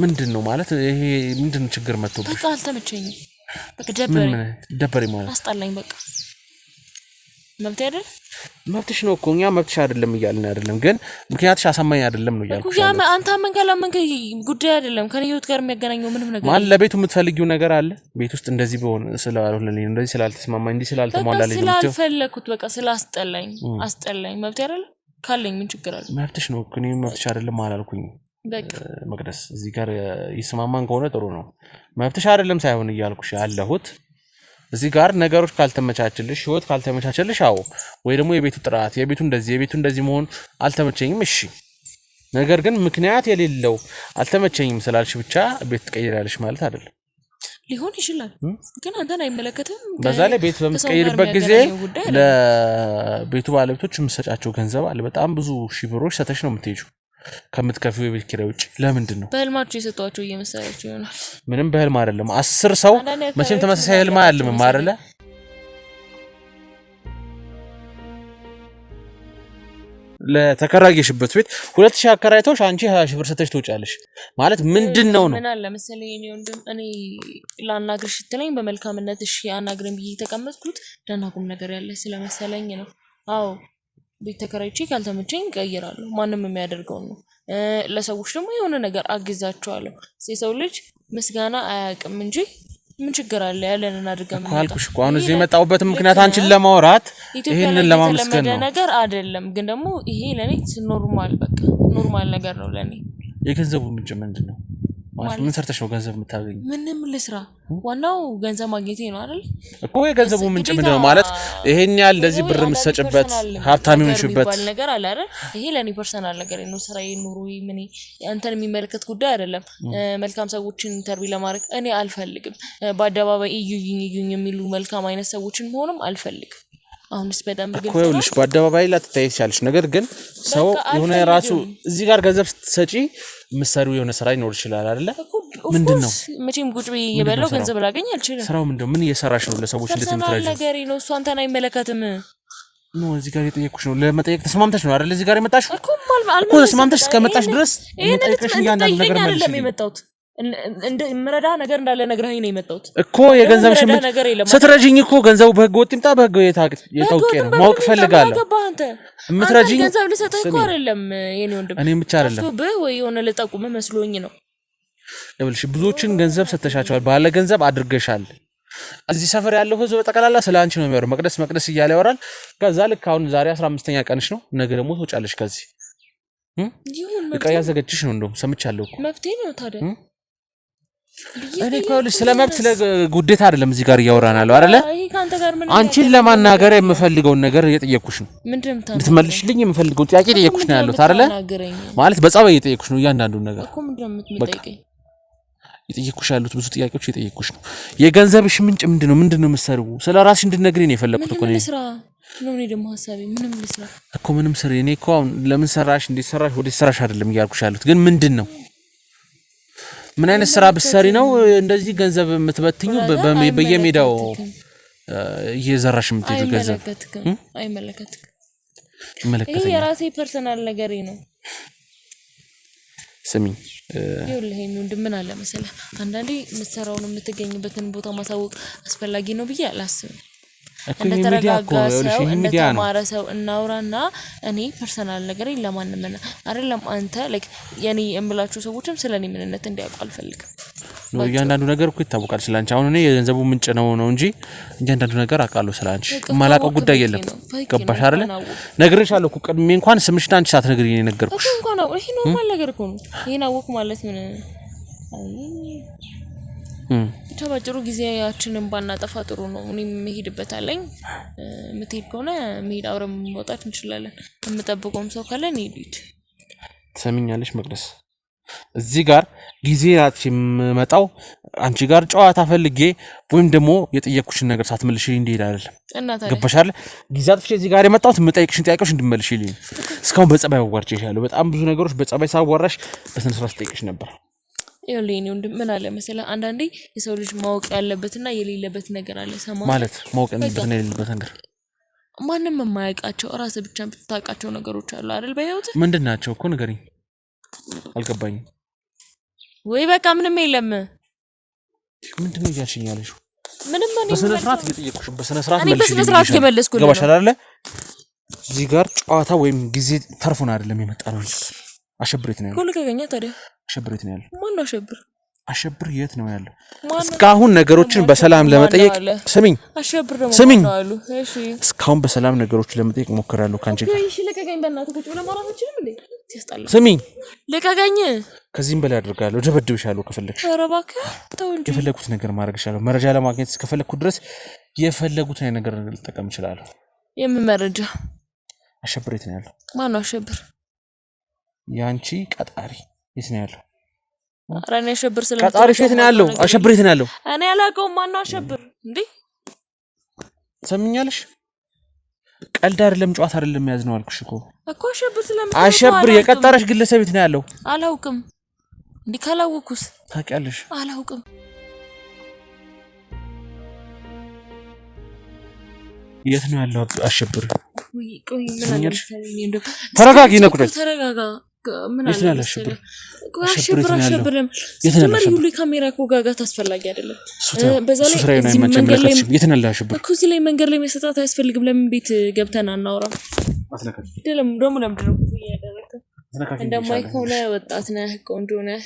[SPEAKER 2] ምንድነው ማለት ይሄ ምንድነው ችግር መጥቶብሽ
[SPEAKER 1] በቃ አልተመቸኝም በቃ
[SPEAKER 2] ደበረኝ ማለት
[SPEAKER 1] አስጣላኝ በቃ መብቴ አይደል
[SPEAKER 2] መብትሽ ነው እኮ እኛ መብትሽ አይደለም እያልን አይደለም ግን ምክንያትሽ አሳማኝ አይደለም ነው እያልኩሽ
[SPEAKER 1] ያው አንተ አመንከላመንከ ጉዳይ አይደለም ከኔ ህይወት ጋር የሚያገናኘው ምንም ነገር
[SPEAKER 2] ማለት ለቤቱ የምትፈልጊው ነገር አለ ቤት ውስጥ እንደዚህ ቢሆን ስላልሆነልኝ እንደዚህ ስላልተስማማኝ እንዲህ ስላልተሟላለኝ ነው
[SPEAKER 1] ስላልፈለኩት በቃ ስላስጠላኝ አስጠላኝ መብቴ አይደል ካለኝ ምን ችግር አለ
[SPEAKER 2] መብትሽ ነው እኮ እኔ መብትሽ አይደለም አላልኩኝ መቅደስ እዚህ ጋር ይስማማን ከሆነ ጥሩ ነው መብትሽ አይደለም ሳይሆን እያልኩሽ ያለሁት እዚህ ጋር ነገሮች ካልተመቻቸልሽ ህይወት ካልተመቻቸልሽ አዎ ወይ ደግሞ የቤቱ ጥራት የቤቱ እንደዚህ መሆን አልተመቸኝም እሺ ነገር ግን ምክንያት የሌለው አልተመቸኝም ስላልሽ ብቻ ቤት ትቀይራለሽ ማለት አይደለም
[SPEAKER 1] ሊሆን ይችላል ግን አንተን አይመለከትም
[SPEAKER 2] በዛ ላይ ቤት በምትቀይርበት ጊዜ ለቤቱ ባለቤቶች የምትሰጫቸው ገንዘብ አለ በጣም ብዙ ሺህ ብሮች ሰተሽ ነው የምትሄጂው ከምትከፊው የቤት ኪራይ ውጪ ለምንድን ነው
[SPEAKER 1] በህልማችሁ የሰጧቸው እየመሰላችሁ ይሆናል
[SPEAKER 2] ምንም በህልም አይደለም 10 ሰው መቼም ተመሳሳይ ህልም አይደለም አይደለ ለተከራየሽበት ቤት 2000 አከራይቶሽ አንቺ 20 ብር ሰተሽ ትወጫለሽ ማለት ምንድነው ነው
[SPEAKER 1] ምን አለ መሰለኝ እኔ ወንድም እኔ ላናግርሽ ስትለኝ በመልካምነት እሺ አናግረን ብዬ ተቀመጥኩት ደናቁም ነገር ያለ ስለመሰለኝ ነው አዎ ቤት ተከራይቼ ካልተመቸኝ ቀይራለሁ ማንንም የሚያደርገው ነው ለሰዎች ደግሞ የሆነ ነገር አግዛቸዋለሁ የሰው ልጅ ምስጋና አያውቅም እንጂ ምን ችግር አለ ያለንን አድርገን
[SPEAKER 2] ማለት አልኩሽ እኮ አሁን እዚህ የመጣሁበት ምክንያት አንቺን ለማውራት ይሄንን ለማመስገን ነው
[SPEAKER 1] ነገር አይደለም ግን ደግሞ ይሄ ለኔ ኖርማል በቃ ኖርማል ነገር ነው ለኔ
[SPEAKER 2] የገንዘቡ ምንጭ ምንድነው ማለት ምን ሰርተሽ ነው ገንዘብ የምታገኙ
[SPEAKER 1] ምንም ልስራ ዋናው ገንዘብ ማግኘቴ ነው አይደል
[SPEAKER 2] እኮ የገንዘቡ ምንጭ ምንድነው ማለት ይሄን ያህል እንደዚህ ብር የምትሰጭበት ሀብታም ይሆንሽበት
[SPEAKER 1] ነገር አለ አይደል ይሄ ለኔ ፐርሰናል ነገር ነው ስራዬ ኑሮዬ ምን አንተን የሚመለከት ጉዳይ አይደለም መልካም ሰዎችን ኢንተርቪው ለማድረግ እኔ አልፈልግም በአደባባይ እዩኝ የሚሉ መልካም አይነት ሰዎችን መሆንም አልፈልግም አሁንስ በጣም
[SPEAKER 2] እኮ ይኸውልሽ በአደባባይ ላይ ትታይሻለሽ ነገር ግን ሰው የሆነ ራሱ እዚህ ጋር ገንዘብ ስትሰጪ ምሳሌው የሆነ ስራ ይኖር ይችላል አይደለ ምንድነው
[SPEAKER 1] መቼም ቁጭ ብዬ እየበላው ገንዘብ ላገኝ አልችልም
[SPEAKER 2] ስራው ምንድነው ምን እየሰራሽ ነው ለሰዎች እንዴት የምትረጂው
[SPEAKER 1] ነገር ነው እሱ አንተን አይመለከትም
[SPEAKER 2] ነው እዚህ ጋር የጠየቅኩሽ ነው ለመጠየቅ ተስማምተሽ ነው አይደል እዚህ ጋር የመጣሽው
[SPEAKER 1] እኮ
[SPEAKER 2] ተስማምተሽ እስከመጣሽ ድረስ
[SPEAKER 1] መጠየቅሽ እያንዳንዱ ነገር ማለት ነው እንደ ምረዳ ነገር እንዳለ ነግረኸኝ ነው የመጣሁት
[SPEAKER 2] እኮ የገንዘብሽ ስትረጂኝ እኮ ገንዘቡ በህግ ወጥ ይምጣ በህግ የታውቄ ነው ማወቅ ፈልጋለሁ
[SPEAKER 1] የምትረጂኝ ገንዘብ ልሰጥህ እኮ አይደለም የኔ ወንድም
[SPEAKER 2] እኔም ብቻ አይደለም
[SPEAKER 1] ወይ የሆነ ልጠቁም መስሎኝ ነው
[SPEAKER 2] ይኸውልሽ ብዙዎችን ገንዘብ ሰተሻቸዋል ባለ ገንዘብ አድርገሻል እዚህ ሰፈር ያለው ህዝብ በጠቅላላ ስለአንቺ ነው የሚያወራው መቅደስ እያለ ያወራል ከዛ ልክ አሁን ዛሬ 15ኛ ቀንሽ ነው ነገ ደግሞ ትወጫለሽ ከዚህ ያዘገችሽ ነው እንደውም ሰምቻለሁ እኮ
[SPEAKER 1] መፍትሄ ነው ታዲያ
[SPEAKER 2] እኔ እኮ ስለ መብት ስለ ጉዴታ አይደለም እዚህ ጋር እያወራናለሁ አይደለ አንቺን ለማናገር የምፈልገውን ነገር እየጠየቅኩሽ ነው እንድትመልሽልኝ የምፈልገውን ጥያቄ እየጠየቅኩሽ ነው ያለሁት አይደለ ማለት በጸባይ እየጠየቅኩሽ ነው እያንዳንዱን ነገር
[SPEAKER 1] እኮ ምንድነው የምትጠይቀኝ
[SPEAKER 2] እየጠየቅኩሽ ያሉት ብዙ ጥያቄዎች እየጠየቅኩሽ ነው የገንዘብሽ ምንጭ ምንድነው የምትሰሪው ስለ ራስሽ እንድትነግሪኝ ነው የፈለኩት እኮ ነው
[SPEAKER 1] ነው ደግሞ ሐሳቤ ምንም ልስራ
[SPEAKER 2] እኮ ምንም ስሪ እኔ እኮ ለምን ሰራሽ እንዴት ሰራሽ ወደ ሰራሽ አይደለም እያልኩሽ ያሉት ግን ምንድነው ምን አይነት ስራ ብትሰሪ ነው እንደዚህ ገንዘብ የምትበትኙ በየሜዳው እየዘራሽ የምትሄጂው ገንዘብ አይመለከትም
[SPEAKER 1] ይሄ የራሴ ፐርሰናል ነገሬ ነው
[SPEAKER 2] ስሚኝ
[SPEAKER 1] ይኸውልህ ምንድን ምን አለ መሰለህ አንዳንዴ የምትሰራውን የምትገኝበትን ቦታ ማሳወቅ አስፈላጊ ነው ብዬ አላስብም እንደተረጋጋ ሰው እንደተማረ ሰው እናውራና እኔ ፐርሰናል ነገር ለማንም አይደለም አንተ ላይክ የኔ እምላችሁ ሰዎችም ስለኔ ምንነት እንዲያውቁ አልፈልግም
[SPEAKER 2] ነው እያንዳንዱ ነገር እኮ ይታወቃል ስላንቺ አሁን እኔ የገንዘቡ ምንጭ ነው እንጂ እያንዳንዱ ነገር አውቃለሁ ስላንቺ ማላውቀው ጉዳይ የለም ገባሽ አይደለ ነግሬሻለሁ እኮ ቀድሜ እንኳን ስምሽን አንቺ ሳትነግሪኝ ነው የነገርኩሽ
[SPEAKER 1] እንኳን ይሄ ኖርማል ነገር እኮ ነው ይሄን አወቅ ማለት ምን ተባጭሩ ጊዜያችንን ባናጠፋ ጥሩ ነው እኔም መሄድበታለኝ ምትሄድ ከሆነ መሄድ አብረን መውጣት እንችላለን የምጠብቀውም ሰው ካለ እንሂድ
[SPEAKER 2] ሰሚኛለሽ መቅደስ እዚህ ጋር ጊዜ አትመጣው አንቺ ጋር ጨዋታ ፈልጌ ወይም ደግሞ የጠየቅኩሽን ነገር ሳትመልሽልኝ እንዴት አይደለም ገባሽ አይደል ጊዜ አጥፍቼ እዚህ ጋር የመጣሁት የምጠይቅሽን ጥያቄዎች እንድመልሽልኝ እስካሁን በጸባይ አዋርቼሻለሁ በጣም ብዙ ነገሮች በጸባይ ሳዋራሽ በስነ ስርዓት ጠይቅሽ ነበር
[SPEAKER 1] ይኸውልህ ወንድም ምን አለ መሰለህ አንዳንዴ የሰው ልጅ ማወቅ ያለበትና የሌለበት ነገር አለ ሰማ
[SPEAKER 2] ማለት ማወቅ ያለበትና የሌለበት ነገር
[SPEAKER 1] ማንንም የማያውቃቸው ራስህ ብቻ የምታውቃቸው ነገሮች አሉ አይደል በህይወት
[SPEAKER 2] ምንድናቸው እኮ ንገሪኝ አልገባኝም
[SPEAKER 1] ወይ በቃ ምንም የለም
[SPEAKER 2] ምንድነው እያልሽኝ ያለሽው
[SPEAKER 1] ምንም ማለት
[SPEAKER 2] በስነ ስርዓት እየጠየቅኩሽ በስነ ስርዓት
[SPEAKER 1] መልሽ በስነ ስርዓት እየመለስኩልህ
[SPEAKER 2] ገባሽ አይደል እዚህ ጋር ጨዋታ ወይም ጊዜ ተርፎን አይደለም የመጣነው አሸብሬት ነው
[SPEAKER 1] ሁሉ ከገኛ ታዲያ
[SPEAKER 2] አሸብሬት ነው ያለው
[SPEAKER 1] ማን ነው
[SPEAKER 2] አሸብር የት ነው ያለው እስካሁን ነገሮችን በሰላም ለመጠየቅ ስሚኝ
[SPEAKER 1] አሸብር ደግሞ ነው አሉ እሺ
[SPEAKER 2] እስካሁን በሰላም ነገሮችን ለመጠየቅ ሞክራለሁ ካንቺ ጋር
[SPEAKER 1] እሺ ለቀቀኝ በእናትህ ቁጭ ብለህ ማውራት አትችልም እንዴ ሲያስጣላ
[SPEAKER 2] ስሚኝ
[SPEAKER 1] ለቀቀኝ
[SPEAKER 2] ከዚህም በላይ አድርጋለሁ ደበድብሻለሁ ከፈለግሽ
[SPEAKER 1] ኧረ እባክህ ተው እንጂ
[SPEAKER 2] የፈለኩት ነገር ማድረግሻለሁ መረጃ ለማግኘት እስከፈለኩ ድረስ የፈለጉት ነገር ልጠቀም እችላለሁ
[SPEAKER 1] የምን መረጃ
[SPEAKER 2] አሸብር የት ነው ያለው
[SPEAKER 1] ማን ነው አሸብር
[SPEAKER 2] ያንቺ ቀጣሪ የት ነው ያለው
[SPEAKER 1] አራኔ አሸብር
[SPEAKER 2] ቀጣሪ የት ነው ያለው አሸብር የት ነው ያለው
[SPEAKER 1] እኔ አላውቀውም ማን ነው አሸብር እንዴ ሰምኛለሽ
[SPEAKER 2] ቀልድ አይደለም ጨዋታ አይደለም ያዝነው አልኩሽ እኮ
[SPEAKER 1] አሸብር
[SPEAKER 2] የቀጣረሽ ግለሰብ የት ነው ያለው
[SPEAKER 1] አላውቅም እንዴ ካላወኩስ
[SPEAKER 2] ታውቂያለሽ
[SPEAKER 1] አላውቅም
[SPEAKER 2] የት ነው ያለው አሸብር
[SPEAKER 1] ቆይ ምን አለኝ እንደው
[SPEAKER 2] ተረጋጊ ነቁረሽ
[SPEAKER 1] ተረጋጋ ምን
[SPEAKER 2] አለ
[SPEAKER 1] አሸብር የትነው ሁሉ ካሜራ እኮ ጋጋት አስፈላጊ አይደለም በዛ ላይ መንገድ ላይ
[SPEAKER 2] የትነው አሸብር
[SPEAKER 1] እኮ እዚህ ላይ መንገድ ላይ መሰጣት አያስፈልግም ለምን ቤት ገብተን አናወራም ደሞ ለምንድነው ያደረከው እንደማይከውለ ወጣት ነህ ቆንጆ ነህ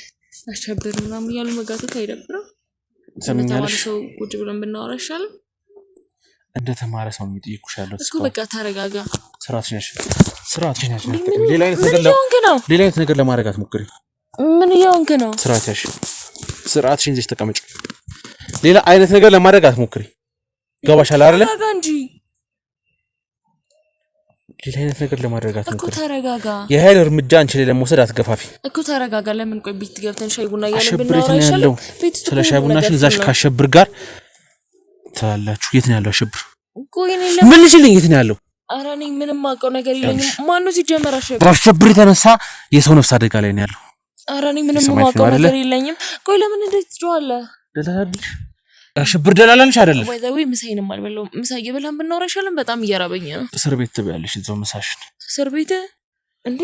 [SPEAKER 1] አሸብር ምናምን ያሉ መጋተት አይደብረው ሰምኛለሽ ሰው ቁጭ ብለን ብናወራ ይሻላል
[SPEAKER 2] እንደ ተማረ ሰው ነው ይጠይቁሻለሁ
[SPEAKER 1] እኮ በቃ ተረጋጋ
[SPEAKER 2] ስራትሽ ነሽ ሌላ አይነት ነገር ለማድረግ አትሞክሪ
[SPEAKER 1] ምን ይሆንክ ነው
[SPEAKER 2] ስራትሽን ይዘሽ ተቀመጭ ሌላ አይነት ነገር ለማድረግ አትሞክሪ ገባሻል አይደል
[SPEAKER 1] እንጂ
[SPEAKER 2] ሌላ አይነት ነገር ለማድረግ አትሞክሪ
[SPEAKER 1] እኮ ተረጋጋ
[SPEAKER 2] የኃይል እርምጃ አንቺ ላይ ለመውሰድ አትገፋፊ
[SPEAKER 1] እኮ ተረጋጋ ለምን ቆይ ቤት ገብተን ሻይ ቡና ያለን ብናወራ ይሻላል
[SPEAKER 2] ስለ ሻይ ቡናሽን እዛሽ ካሸብር ጋር ታላችሁ የት ነው ያለው አሸብር
[SPEAKER 1] ቆይ እኔ
[SPEAKER 2] ምን ልሽልኝ የት ነው ያለው
[SPEAKER 1] ኧረ እኔ ምንም አውቀው ነገር የለኝም ማን ነው ሲጀመር
[SPEAKER 2] አሸብር የተነሳ የሰው ነፍስ አደጋ ላይ ነው ያለው
[SPEAKER 1] ኧረ እኔ ምንም አውቀው ነገር የለኝም ቆይ ለምን እንደዚህ ትጮሃለህ
[SPEAKER 2] ደላላልሽ አሸብር ደላላልሽ አይደለም
[SPEAKER 1] ወይ ምሳዬንም አልበላሁም ምሳ እየበላን ብናወራ ይሻላል በጣም እያራበኝ ነው
[SPEAKER 2] እስር ቤት ትበያለሽ እዛው ምሳሽን
[SPEAKER 1] እስር ቤት እንዴ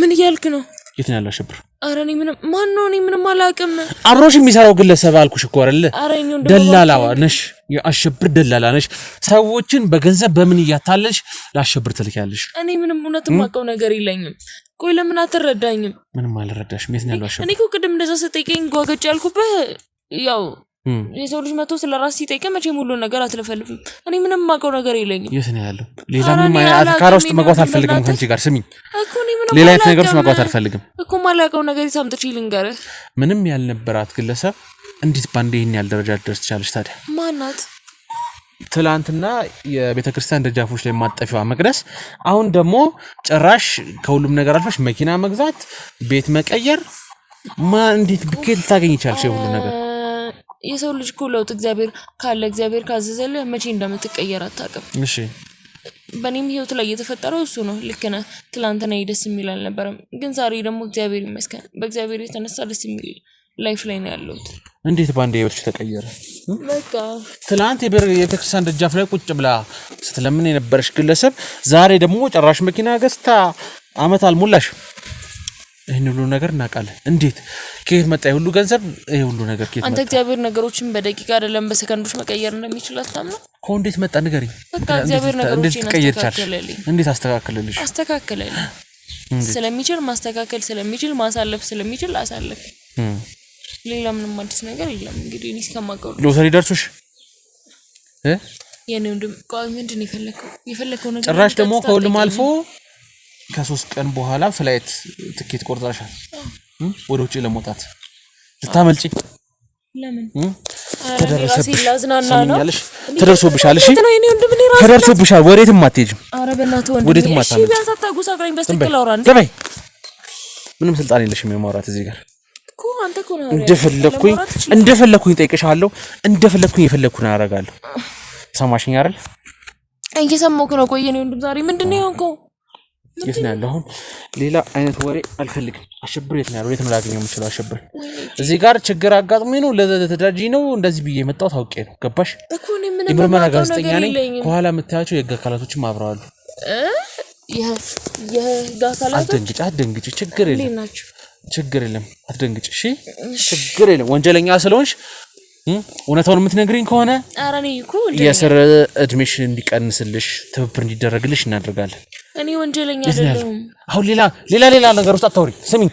[SPEAKER 1] ምን እያልክ ነው
[SPEAKER 2] የት ነው ያለው አሸብር?
[SPEAKER 1] ኧረ እኔ ምንም አላውቅም።
[SPEAKER 2] አብሮሽ የሚሰራው ግለሰብ አልኩሽ እኮ አይደል? ደላላ ነሽ፣ የአሸብር ደላላ ነሽ። ሰዎችን በገንዘብ በምን እያታለልሽ ለአሸብር ትልኪያለሽ?
[SPEAKER 1] እኔ ምንም እውነት የማውቀው ነገር የለኝም። ቆይ ለምን አትረዳኝም?
[SPEAKER 2] ምንም አልረዳሽም። የት ነው ያለው አሸብር?
[SPEAKER 1] እኔ እኮ ቅድም እንደዛ ስትጠይቀኝ ጓገጭ ያልኩብህ ያው የሰው ልጅ መቶ ስለራስ ሲጠይቀኝ መቼም ሁሉ ነገር አትለፈልፍም። እኔ ምንም የማውቀው ነገር የለኝም።
[SPEAKER 2] የት ነው ያለው? ሌላ ምንም አካራ ውስጥ መግባት አልፈልግም ከአንቺ ጋር። ስሚኝ
[SPEAKER 1] እኮ እኔ ምንም
[SPEAKER 2] ሌላ አይነት ነገር ውስጥ መግባት አልፈልግም
[SPEAKER 1] እኮ። ማላውቀው ነገር ይሳምጥሽ ልንገርህ።
[SPEAKER 2] ምንም ያልነበራት ግለሰብ እንዴት ባንዴ ይሄን ያህል ደረጃ ልደርስ ትችላለች ታዲያ?
[SPEAKER 1] ማናት?
[SPEAKER 2] ትላንትና የቤተክርስቲያን ደጃፎች ላይ ማጠፊዋ መቅደስ፣ አሁን ደግሞ ጭራሽ ከሁሉም ነገር አልፈሽ መኪና መግዛት፣ ቤት መቀየር። እንዴት ብኬት ልታገኝ ይቻልሽ ሁሉ ነገር?
[SPEAKER 1] የሰው ልጅ እኮ ለውጥ እግዚአብሔር ካዘዘልህ መቼ እንደምትቀየር አታውቅም።
[SPEAKER 2] እሺ
[SPEAKER 1] በእኔም ህይወት ላይ የተፈጠረው እሱ ነው። ልክ ነህ። ትላንትና ደስ የሚል አልነበረም፣ ግን ዛሬ ደግሞ እግዚአብሔር ይመስገን በእግዚአብሔር የተነሳ ደስ የሚል ላይፍ ላይ ነው ያለሁት።
[SPEAKER 2] እንዴት ባንዴ ህይወትሽ ተቀየረ?
[SPEAKER 1] በቃ
[SPEAKER 2] ትላንት የቤተክርስቲያን ደጃፍ ላይ ቁጭ ብላ ስትለምን የነበረሽ ግለሰብ ዛሬ ደግሞ ጭራሽ መኪና ገዝታ አመት አልሞላሽ። ይሄን ሁሉ ነገር እናውቃለን። እንዴት ከየት መጣ ሁሉ ገንዘብ? ይሄ ሁሉ ነገር ከየት መጣ?
[SPEAKER 1] አንተ እግዚአብሔር ነገሮችን በደቂቃ አይደለም በሰከንዶች መቀየር እንደሚችል አታምነው?
[SPEAKER 2] እንዴት መጣ ንገሪኝ።
[SPEAKER 1] በቃ እግዚአብሔር ነገሮችን አስተካከለልኝ።
[SPEAKER 2] እንዴት አስተካከለልሽ?
[SPEAKER 1] አስተካከለልኝ ስለሚችል ማስተካከል ስለሚችል ማሳለፍ ስለሚችል አሳለፍ። ሌላ ምንም አዲስ ነገር የለም። እንግዲህ እኔ እስከማውቀው
[SPEAKER 2] ሎተሪ ደርሶሽ
[SPEAKER 1] የኔ ወንድም ቆይ ምንድን የፈለከው ነገር?
[SPEAKER 2] ጭራሽ ደግሞ ከሁሉም አልፎ ከ3 ቀን በኋላ ፍላይት ትኬት ቆርጣሻል ወደ ውጪ ለመውጣት ልታመልጪ።
[SPEAKER 1] ለምን?
[SPEAKER 2] ተደርሶብሻል። እሺ ተደርሶብሻል። ወዴትም አትሄጂም።
[SPEAKER 1] ኧረ በእናትህ ወንድም እሺ ቢያንስ አታጉሳቅረኝ። በስተክል አውራ እንዴ።
[SPEAKER 2] ምንም ስልጣን የለሽም የማውራት እዚህ ጋር
[SPEAKER 1] እኮ። አንተ እኮ ነው
[SPEAKER 2] እንደፈለኩኝ ጠይቅሻለሁ፣ እንደፈለኩኝ የፈለኩኝ አደርጋለሁ። ሰማሽኝ አይደል?
[SPEAKER 1] እየሰማሁህ ነው። ቆይ የኔ ወንድም ዛሬ ምንድን ነው የሆንከው?
[SPEAKER 2] የት ነው ያለው? አሁን ሌላ አይነት ወሬ አልፈልግም። አሸብር የት ነው ያለው? የት ነው ላገኘው የምችለው? አሸብር እዚህ ጋር ችግር አጋጥሞኝ ነው ለተደራጂ ነው እንደዚህ ብዬ የመጣሁት አውቄ ነው። ገባሽ? የምርመራ ጋዜጠኛ ነኝ። ከኋላ የምታያቸው የህግ አካላቶችም አብረዋሉ።
[SPEAKER 1] የህግ አካላቶች
[SPEAKER 2] አትደንግጪ። ችግር የለም አትደንግጪ። እሺ ችግር የለም። ወንጀለኛ ስለሆንሽ እውነታውን የምትነግሪኝ ከሆነ የስር እድሜሽ እንዲቀንስልሽ ትብብር እንዲደረግልሽ እናደርጋለን።
[SPEAKER 1] እኔ ወንጀለኛ አይደለሁም።
[SPEAKER 2] አሁን ሌላ ነገር ውስጥ አታውሪ። ስሚኝ፣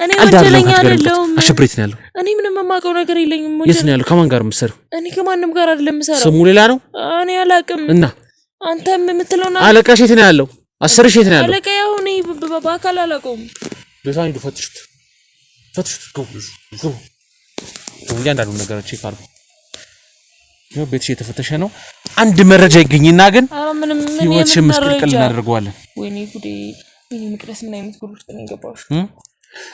[SPEAKER 1] እኔ ወንጀለኛ አይደለሁም።
[SPEAKER 2] አሸብር የት ነው ያለው?
[SPEAKER 1] እኔ ምንም የማውቀው ነገር የለኝም።
[SPEAKER 2] የት ነው ያለው? ከማን ጋር የምትሰሪው?
[SPEAKER 1] እኔ ከማንም ጋር አይደለም የምሰራው።
[SPEAKER 2] ስሙ ሌላ ነው።
[SPEAKER 1] እኔ አላውቅም።
[SPEAKER 2] እና
[SPEAKER 1] አንተም የምትለው ነው።
[SPEAKER 2] አለቃሽ የት ነው ያለው? አሰርሽ የት ነው ያለው?
[SPEAKER 1] አለቃዬ አሁን በአካል አላውቀውም።
[SPEAKER 2] ቤቷ ሂዱ፣ ፈትሹት። ግቡ። እያንዳንዱ ነገር ቼክ አድርጉ። ቤትሽ የተፈተሸ ነው። አንድ መረጃ ይገኝና ግን ህይወትሽን ምስቅልቅል እናደርገዋለን።
[SPEAKER 1] ወይኔ ጉዴ! ወይኔ መቅደስ ምን አይነት ጉድ ውስጥ ነው የገባሁሽ?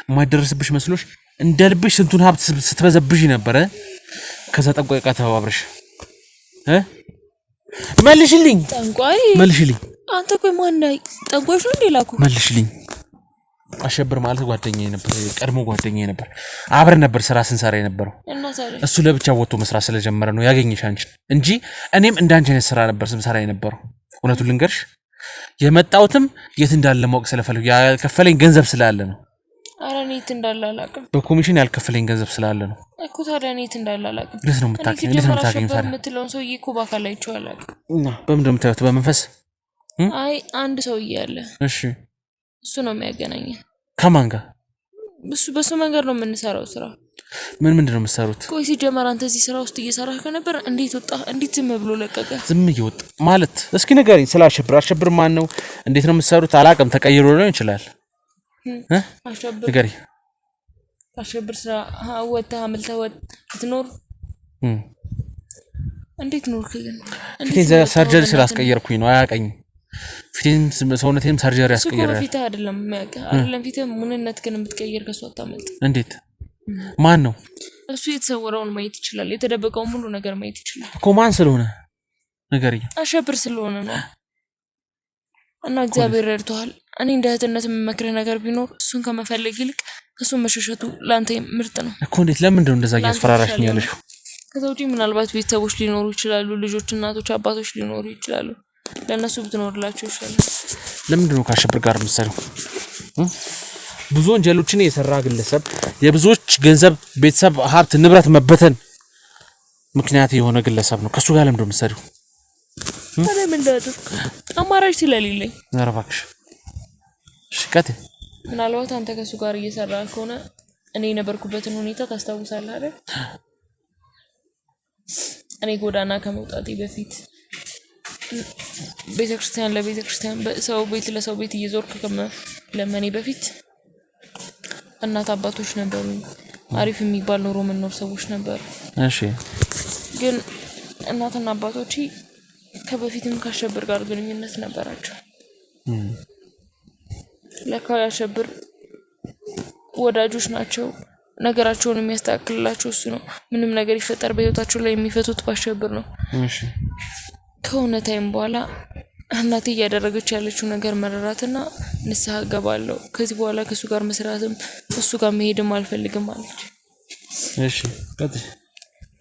[SPEAKER 2] የማይደረስብሽ መስሎሽ እንደ ልብሽ ስንቱን ሀብት ስትበዘብሽ ነበረ። ከዛ ጠንቋይ ጋር ተባብረሽ መልሽልኝ። መልሽልኝ።
[SPEAKER 1] አንተ ቆይ ማን ነው ጠንቋይሽ ነው እንዴ? ላኩ
[SPEAKER 2] መልሽልኝ። አሸብር ማለት ጓደኛዬ ነበር፣ ቀድሞ ጓደኛዬ ነበር። አብረን ነበር ስራ ስንሰራ የነበረው። እሱ ለብቻ ወጥቶ መስራት ስለጀመረ ነው ያገኘሽ አንቺን እንጂ እኔም እንዳንቺ አይነት ስራ ነበር ስንሰራ የነበረው። እውነቱን ልንገርሽ የመጣሁትም የት እንዳለ ማወቅ ስለፈለኩ ያልከፈለኝ ገንዘብ ስላለ ነው።
[SPEAKER 1] ኧረ እኔ የት እንዳለ አላውቅም።
[SPEAKER 2] በኮሚሽን ያልከፈለኝ ገንዘብ ስላለ ነው
[SPEAKER 1] እኮ። ታዲያ እኔ የት እንዳለ አላውቅም።
[SPEAKER 2] እንዴት ነው የምታውቂው? ታዲያ
[SPEAKER 1] የምትለውን ሰውዬ እኮ በአካል አይቼው አላውቅም።
[SPEAKER 2] እና በምንድን ነው የምታዩት? በመንፈስ?
[SPEAKER 1] አይ አንድ ሰውዬ አለ።
[SPEAKER 2] እሺ
[SPEAKER 1] እሱ ነው የሚያገናኘን።
[SPEAKER 2] ከማን ጋር?
[SPEAKER 1] በሱ መንገድ ነው የምንሰራው ስራ።
[SPEAKER 2] ምንድን ነው የምትሰሩት?
[SPEAKER 1] ቆይ ሲጀመር አንተ እዚህ ስራ ውስጥ እየሰራህ ከነበር እንዴት ወጣ? እንዴት ዝም ብሎ ለቀቀ?
[SPEAKER 2] ዝም እየወጣ ማለት እስኪ ንገሪኝ ስለ አሸብር። አሸብር ማን ነው? እንዴት ነው የምትሰሩት? አላውቅም። ተቀይሮ ሊሆን ይችላል። ንገሪኝ።
[SPEAKER 1] አሸብር ስራ ወጥተህ አምልተህ ትኖር እንዴት ኖርክ? ግን
[SPEAKER 2] ፊቴን ሰርጀሪ ስላስቀየርኩኝ ነው። አያውቀኝም። ፊቴን ሰውነቴንም ሰርጀሪ ያስቀየራል።
[SPEAKER 1] ፊትህ አይደለም አይደለም ፊትህ ሙንነት ግን የምትቀየር ከሱ አታመልጥ።
[SPEAKER 2] እንዴት? ማን ነው
[SPEAKER 1] እሱ? የተሰወረውን ማየት ይችላል። የተደበቀውን ሁሉ ነገር ማየት ይችላል
[SPEAKER 2] እኮ። ማን ስለሆነ ንገሪኝ።
[SPEAKER 1] አሸብር ስለሆነ ነው። እና እግዚአብሔር ረድቶሃል። እኔ እንደ እህትነት የምመክርህ ነገር ቢኖር እሱን ከመፈለግ ይልቅ እሱን መሸሸቱ ለአንተ ምርጥ ነው
[SPEAKER 2] እኮ። እንዴት? ለምንድን ነው እንደዛ እያስፈራራሽኝ ያለሽው?
[SPEAKER 1] ከዛ ውጪ ምናልባት ቤተሰቦች ሊኖሩ ይችላሉ፣ ልጆች፣ እናቶች፣ አባቶች ሊኖሩ ይችላሉ። ለእነሱ ብትኖርላቸው ይሻላል።
[SPEAKER 2] ለምንድን ነው ከአሸብር ጋር የምትሰሪው? ብዙ ወንጀሎችን የሰራ ግለሰብ የብዙዎች ገንዘብ ቤተሰብ ሀብት ንብረት መበተን ምክንያት የሆነ ግለሰብ ነው ከሱ ጋር ለምንድነው የምትሰሪው
[SPEAKER 1] ታዲያ ምን ላድርግ አማራጭ ስለሌለኝ
[SPEAKER 2] ኧረ እባክሽ ሽቀት
[SPEAKER 1] ምናልባት አንተ ከሱ ጋር እየሰራ ከሆነ እኔ የነበርኩበትን ሁኔታ ታስታውሳለህ አይደል እኔ ጎዳና ከመውጣቴ በፊት ቤተክርስቲያን ለቤተክርስቲያን ሰው ቤት ለሰው ቤት እየዞርኩ ለመኔ በፊት እናት አባቶች ነበሩ አሪፍ የሚባል ኑሮ መኖር ሰዎች ነበሩ
[SPEAKER 2] እሺ
[SPEAKER 1] ግን እናትና አባቶቼ ከበፊትም ካሸብር ጋር ግንኙነት ነበራቸው ለካ ያሸብር ወዳጆች ናቸው ነገራቸውን የሚያስተካክልላቸው እሱ ነው ምንም ነገር ይፈጠር በህይወታቸው ላይ የሚፈቱት ባሸብር ነው
[SPEAKER 2] እሺ
[SPEAKER 1] ከሆነ ታይም በኋላ እናቴ ያደረገች ያለችው ነገር መረራትና ንስሐ ገባለሁ ከዚህ በኋላ ከሱ ጋር መስራትም እሱ ጋር መሄድም አልፈልግም አለች
[SPEAKER 2] እሺ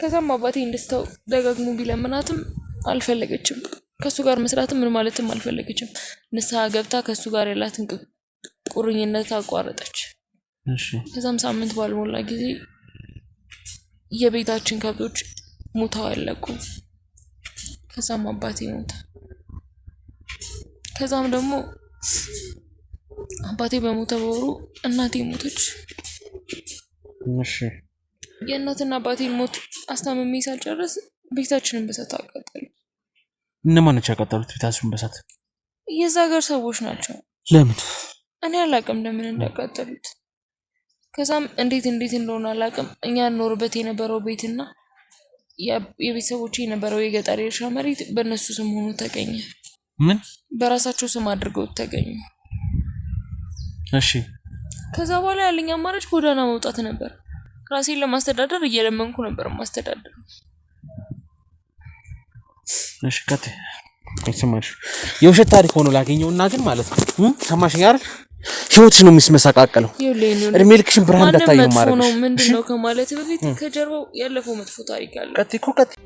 [SPEAKER 1] ከዛም አባቴ እንደስተው ደጋግሞ ቢለምናትም አልፈለገችም ከሱ ጋር መስራትም ምን ማለትም አልፈለገችም ንስሐ ገብታ ከሱ ጋር ያላትን ቁርኝነት አቋረጠች
[SPEAKER 2] እሺ
[SPEAKER 1] ከዛም ሳምንት ባልሞላ ጊዜ የቤታችን ከብቶች ሞተው አለቁ ከዛም አባቴ ሞተ ከዛም ደግሞ አባቴ በሞተ በወሩ እናቴ ሞተች
[SPEAKER 2] እሺ
[SPEAKER 1] የእናትና አባቴ ሞት አስታምሜ ሳልጨርስ ቤታችንን በሳት አቃጠሉ
[SPEAKER 2] እነማን ናቸው ያቃጠሉት ቤታችንን በሳት
[SPEAKER 1] የዛ ሀገር ሰዎች ናቸው
[SPEAKER 2] ለምን
[SPEAKER 1] እኔ አላቅም ለምን እንዳቃጠሉት ከዛም እንዴት እንደሆነ አላቅም እኛ ኖርበት የነበረው ቤትና የቤተሰቦቼ የነበረው የገጠር እርሻ መሬት በእነሱ ስም ሆኖ ተገኘ
[SPEAKER 2] ምን
[SPEAKER 1] በራሳቸው ስም አድርገው ተገኙ
[SPEAKER 2] እሺ
[SPEAKER 1] ከዛ በኋላ ያለኝ አማራጭ ጎዳና መውጣት ነበር ራሴን ለማስተዳደር እየለመንኩ ነበር ማስተዳደር
[SPEAKER 2] እሺ ከሰማሽ የውሸት ታሪክ ሆኖ ላገኘውና ግን ማለት ነው ሰማሽኝ አይደል ህይወትሽ ነው የሚስመሳቃቀለው እድሜ ልክሽን ብርሃን እንዳታየው ማለት ነው
[SPEAKER 1] ምንድነው ከማለት በፊት ከጀርባው ያለፈው መጥፎ ታሪክ አለ
[SPEAKER 2] ቀጥይ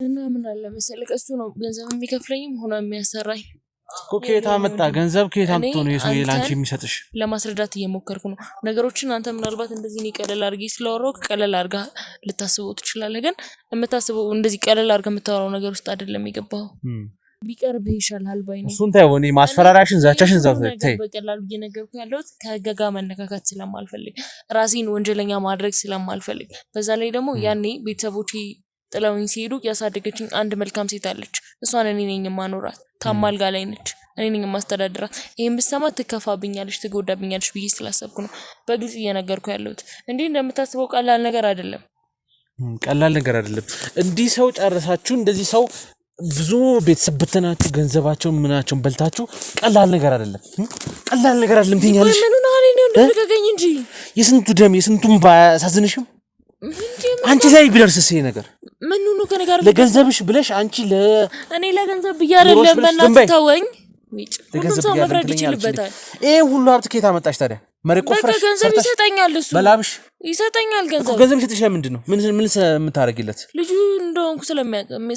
[SPEAKER 1] እና ምን አለ መሰለህ እሱ ነው ገንዘብ የሚከፍለኝም ሆነ የሚያሰራኝ
[SPEAKER 2] ከየት አመጣ ገንዘብ ከየት አምጥቶ ነው የሰው የላንቺ የሚሰጥሽ
[SPEAKER 1] ለማስረዳት እየሞከርኩ ነው ነገሮችን አንተ ምናልባት እንደዚህ ነው ቀለል አድርጌ ስለወራው ቀለል አድርጋ ልታስበው ትችላለህ ግን የምታስበው እንደዚህ ቀለል አድርጋ የምታወራው ነገር ውስጥ አይደለም የገባው ቢቀርብህ ይሻላል ባይ ነኝ
[SPEAKER 2] እሱን ታየው እኔ ማስፈራራሽን ዛቻሽን ታይ
[SPEAKER 1] በቀላሉ እየነገርኩ ያለሁት ከህግ ጋር መነካካት ስለማልፈልግ ራሴን ወንጀለኛ ማድረግ ስለማልፈልግ በዛ ላይ ደግሞ ያኔ ቤተሰቦቼ ጥለውኝ ሲሄዱ ያሳደገችኝ አንድ መልካም ሴት አለች እሷን እኔ ነኝ ማኖራት ታማልጋ ላይ ነች እኔ ነኝ ማስተዳደራት ይሄን ብሰማ ትከፋብኛለሽ ትጎዳብኛለሽ ብዬ ስላሰብኩ ነው በግልጽ እየነገርኩ ያለሁት እንዴ እንደምታስበው ቀላል ነገር አይደለም
[SPEAKER 2] እንዲህ ሰው ጨርሳችሁ እንደዚህ ሰው ብዙ ቤተሰብ በተናችሁ ገንዘባቸውን ምናቸውን በልታችሁ ቀላል ነገር አይደለም ትኛለሽ
[SPEAKER 1] ምን ነው አለኝ እንደልከገኝ እንጂ
[SPEAKER 2] የስንቱ ደም የስንቱም ባያሳዝንሽም አንቺ ላይ ቢደርስስ ይሄ ነገር
[SPEAKER 1] ምን ነው ከነጋር
[SPEAKER 2] ለገንዘብሽ ብለሽ አንቺ
[SPEAKER 1] እኔ ለገንዘብ ብያረለም በእናትህ ተወኝ ለገንዘብ መብረድ ይችላልበታል
[SPEAKER 2] ይሄ ሁሉ ሀብት ከየት አመጣሽ ታዲያ መረቆ ፍረሽ
[SPEAKER 1] ገንዘብ ይሰጠኛል እሱ
[SPEAKER 2] በላብሽ
[SPEAKER 1] ይሰጠኛል
[SPEAKER 2] ገንዘብ ይሰጥሽ ለምንድን ነው ምን የምታረጊለት
[SPEAKER 1] ልጁ እንደሆንኩ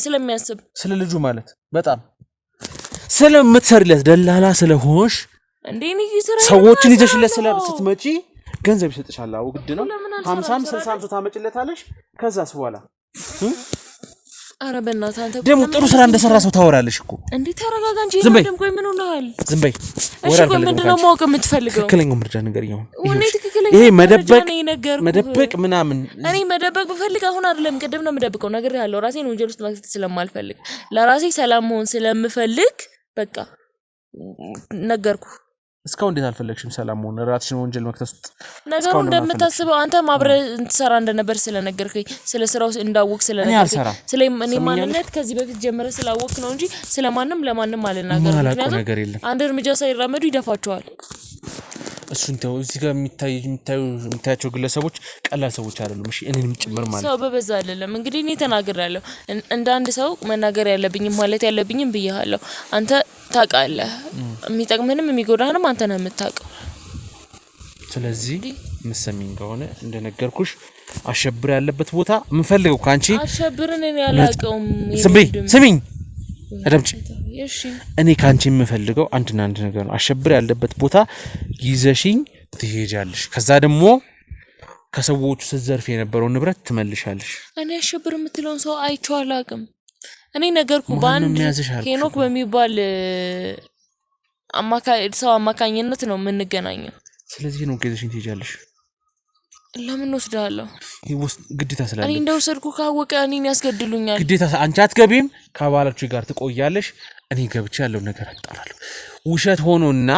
[SPEAKER 1] ስለሚያስብ
[SPEAKER 2] ስለ ልጁ ማለት በጣም ስለምትሰርለት ደላላ ስለሆንሽ
[SPEAKER 1] እንዴ እኔ ይሰራል
[SPEAKER 2] ሰዎችን ይዘሽለት ስትመጪ ገንዘብ ይሰጥሻል አው ግድ ነው 50 60 ታመጭለታለሽ ከዛስ በኋላ
[SPEAKER 1] አረ በእናትህ አንተ
[SPEAKER 2] ደሞ ጥሩ ስራ እንደሰራ ሰው ታወራለሽ እኮ
[SPEAKER 1] እንዴ ተረጋጋ እንጂ ደም ቆይ ምን ሆነሃል
[SPEAKER 2] ዝም በይ
[SPEAKER 1] እሺ ቆይ ምንድነው ማወቅ የምትፈልገው
[SPEAKER 2] ትክክለኛው ምርጫ ነገር ይሁን
[SPEAKER 1] ይሄ
[SPEAKER 2] መደበቅ ምናምን
[SPEAKER 1] እኔ መደበቅ ብፈልግ አሁን አይደለም ቀደም ነው መደበቀው ነገር ያለው ራሴን ወንጀል ውስጥ መክተት ስለማልፈልግ ለራሴ ሰላም መሆን ስለምፈልግ በቃ ነገርኩ
[SPEAKER 2] እስካሁን እንዴት አልፈለግሽም ሰላም ሆነ ራስሽን ወንጀል መክተት
[SPEAKER 1] ነገሩ እንደምታስበው አንተ ማብረህ እንትሰራ እንደነበር ስለነገርከኝ ስለ ስራው እንዳወቅ ስለነገርከኝ ስለ እኔ ማንነት ከዚህ በፊት ጀመረ ስላወቅ ነው እንጂ ስለማንም ለማንም አልናገርም ምክንያቱም አንድ እርምጃ ሳይራመዱ ይደፋቸዋል
[SPEAKER 2] እሱን ተው እዚህ ጋር የሚታያቸው ግለሰቦች ቀላል ሰዎች አይደሉም እሺ እኔንም ጭምር ማለት
[SPEAKER 1] ሰው በበዛ አይደለም እንግዲህ እኔ ተናግራለሁ እንደ አንድ ሰው መናገር ያለብኝም ማለት ያለብኝም ብያለሁ አንተ ታውቃለህ የሚጠቅመንም የሚጎዳንም አንተ ነህ የምታውቀው
[SPEAKER 2] ስለዚህ መሰሚን ከሆነ እንደነገርኩሽ አሸብር ያለበት ቦታ ምን ፈልገው ካንቺ
[SPEAKER 1] አሸብርን እኔ ያላቀውም
[SPEAKER 2] ስሚኝ አዳምጪ
[SPEAKER 1] እሺ
[SPEAKER 2] እኔ ካንቺ የምፈልገው አንድና አንድ ነገር ነው አሸብር ያለበት ቦታ ይዘሽኝ ትሄጃለሽ ከዛ ደግሞ ከሰዎቹ ስትዘርፍ የነበረው ንብረት ትመልሻለሽ
[SPEAKER 1] እኔ አሸብር የምትለውን ሰው አይቼው አላውቅም እኔ ነገርኩ ባንድ ሄኖክ በሚባል ሰው አማካኝነት ነው የምንገናኘው
[SPEAKER 2] ስለዚህ ነው ከይዘሽኝ ትሄጃለሽ
[SPEAKER 1] ለምን ወስዳለሁ
[SPEAKER 2] ይወስ ግዴታ ስላለ
[SPEAKER 1] እኔ እንደወሰድኩ ካወቀ እኔን ያስገድሉኛል
[SPEAKER 2] ግዴታ አንቺ አትገቢም ከባላችሁ ጋር ትቆያለሽ እኔ ገብቼ ያለው ነገር አጣራለሁ ውሸት ሆኖና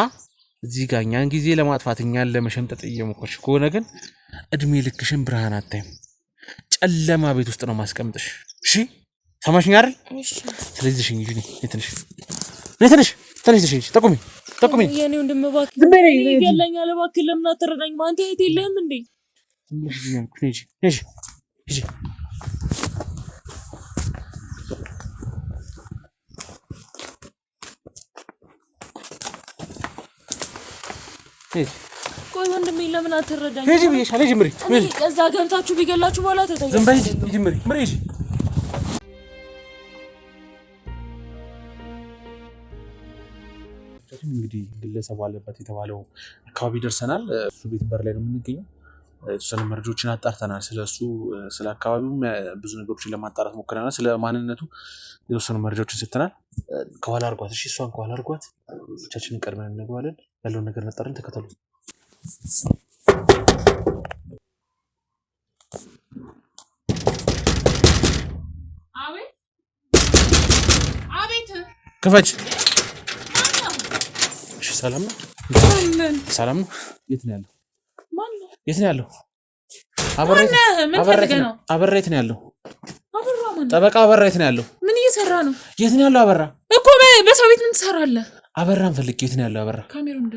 [SPEAKER 2] እዚህ ጋር ኛን ጊዜ ለማጥፋትኛል ለመሸምጠጥ እየሞከርሽ ከሆነ ግን እድሜ ልክሽን ብርሃን አታይም ጨለማ ቤት ውስጥ ነው ማስቀምጥሽ እሺ ሰማሽኝ አይደል
[SPEAKER 1] እሺ
[SPEAKER 2] ስለዚህ ሽኝ ትንሽ ጠቁሚ
[SPEAKER 1] የኔ ወንድምባክ ይገለኛል እባክህ ለምን አትረዳኝ ማንተ እህት የለህም እንዴ ነጂ ቆይ ወንድሜ ለምን አትረዳኝ
[SPEAKER 2] ነጂ ብዬሻለሁ ነጂ ምሪ
[SPEAKER 1] ከዛ ገብታችሁ ቢገላችሁ በኋላ ተጠይቀኝ
[SPEAKER 2] ዝም በይ ነጂ ምሪ እንግዲህ ግለሰብ አለበት የተባለው አካባቢ ደርሰናል እሱ ቤት በር ላይ ነው የምንገኘው የተወሰኑ መረጃዎችን አጣርተናል ስለሱ ስለ አካባቢው ብዙ ነገሮችን ለማጣራት ሞክረናል ስለ ማንነቱ የተወሰኑ መረጃዎችን ሰጥተናል ከኋላ አርጓት እሺ እሷን ከኋላ አርጓት ብቻችንን ቀድመን እንገባለን ያለውን ነገር ነጣርን ተከተሉ አቤት ክፈች ሰላም ነው ሰላም ነው የት ነው ያለው ማን ነው የት ነው ያለው አበራ የት ነው ያለው ጠበቃ አበራ የት ነው ያለው
[SPEAKER 1] ምን እየሰራ ነው
[SPEAKER 2] የት ነው ያለው አበራ
[SPEAKER 1] እኮ በሰው ቤት ምን ትሰራለህ
[SPEAKER 2] አበራን ፈልግ የት ነው ያለው አበራ
[SPEAKER 1] ካሜራው እንደ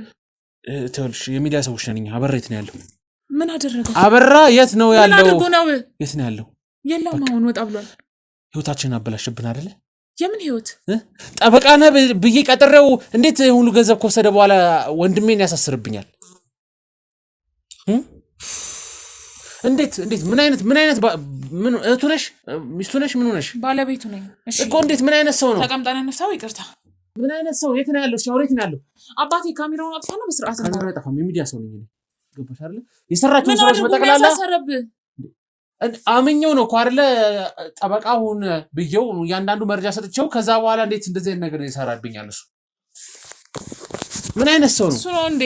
[SPEAKER 2] ተውልሽ የሚዲያ ሰዎች ነኝ አበራ የት ነው ያለው
[SPEAKER 1] ምን አደረገ
[SPEAKER 2] አበራ የት ነው ያለው
[SPEAKER 1] ምን አደረገ ነው
[SPEAKER 2] የት ነው ያለው
[SPEAKER 1] የለም አሁን ወጣ ብሏል
[SPEAKER 2] ህይወታችንን አበላሽብን አይደለ
[SPEAKER 1] የምን ህይወት
[SPEAKER 2] ጠበቃ ነህ ብዬ ቀጥሬው እንዴት ሁሉ ገንዘብ ከወሰደ በኋላ ወንድሜን ያሳስርብኛል እንዴት ምን አይነት ምን እህቱ ነሽ ሚስቱ ነሽ ምን ሆነሽ
[SPEAKER 1] ባለቤቱ ነኝ እሺ
[SPEAKER 2] እኮ እንዴት ምን አይነት ሰው ነው
[SPEAKER 1] ተቀምጣና ነፍሳው ይቅርታ
[SPEAKER 2] ምን አይነት ሰው የት ነው ያለው ሻውሬት ነው ያለው
[SPEAKER 1] አባቴ ካሜራውን አጥፋና በስርዓት ነው
[SPEAKER 2] ካሜራ ጠፋም የሚዲያ ሰው ነኝ ገባሽ አይደል የሰራችው ሰዎች በተቀላላ አምኜው ነው እኮ አይደለ ጠበቃውን ብየው ያንዳንዱ መረጃ ሰጥቼው ከዛ በኋላ እንዴት እንደዚህ አይነት ነገር ይሰራብኛል እሱ ምን አይነት ሰው ነው
[SPEAKER 1] እሱ ነው እንዴ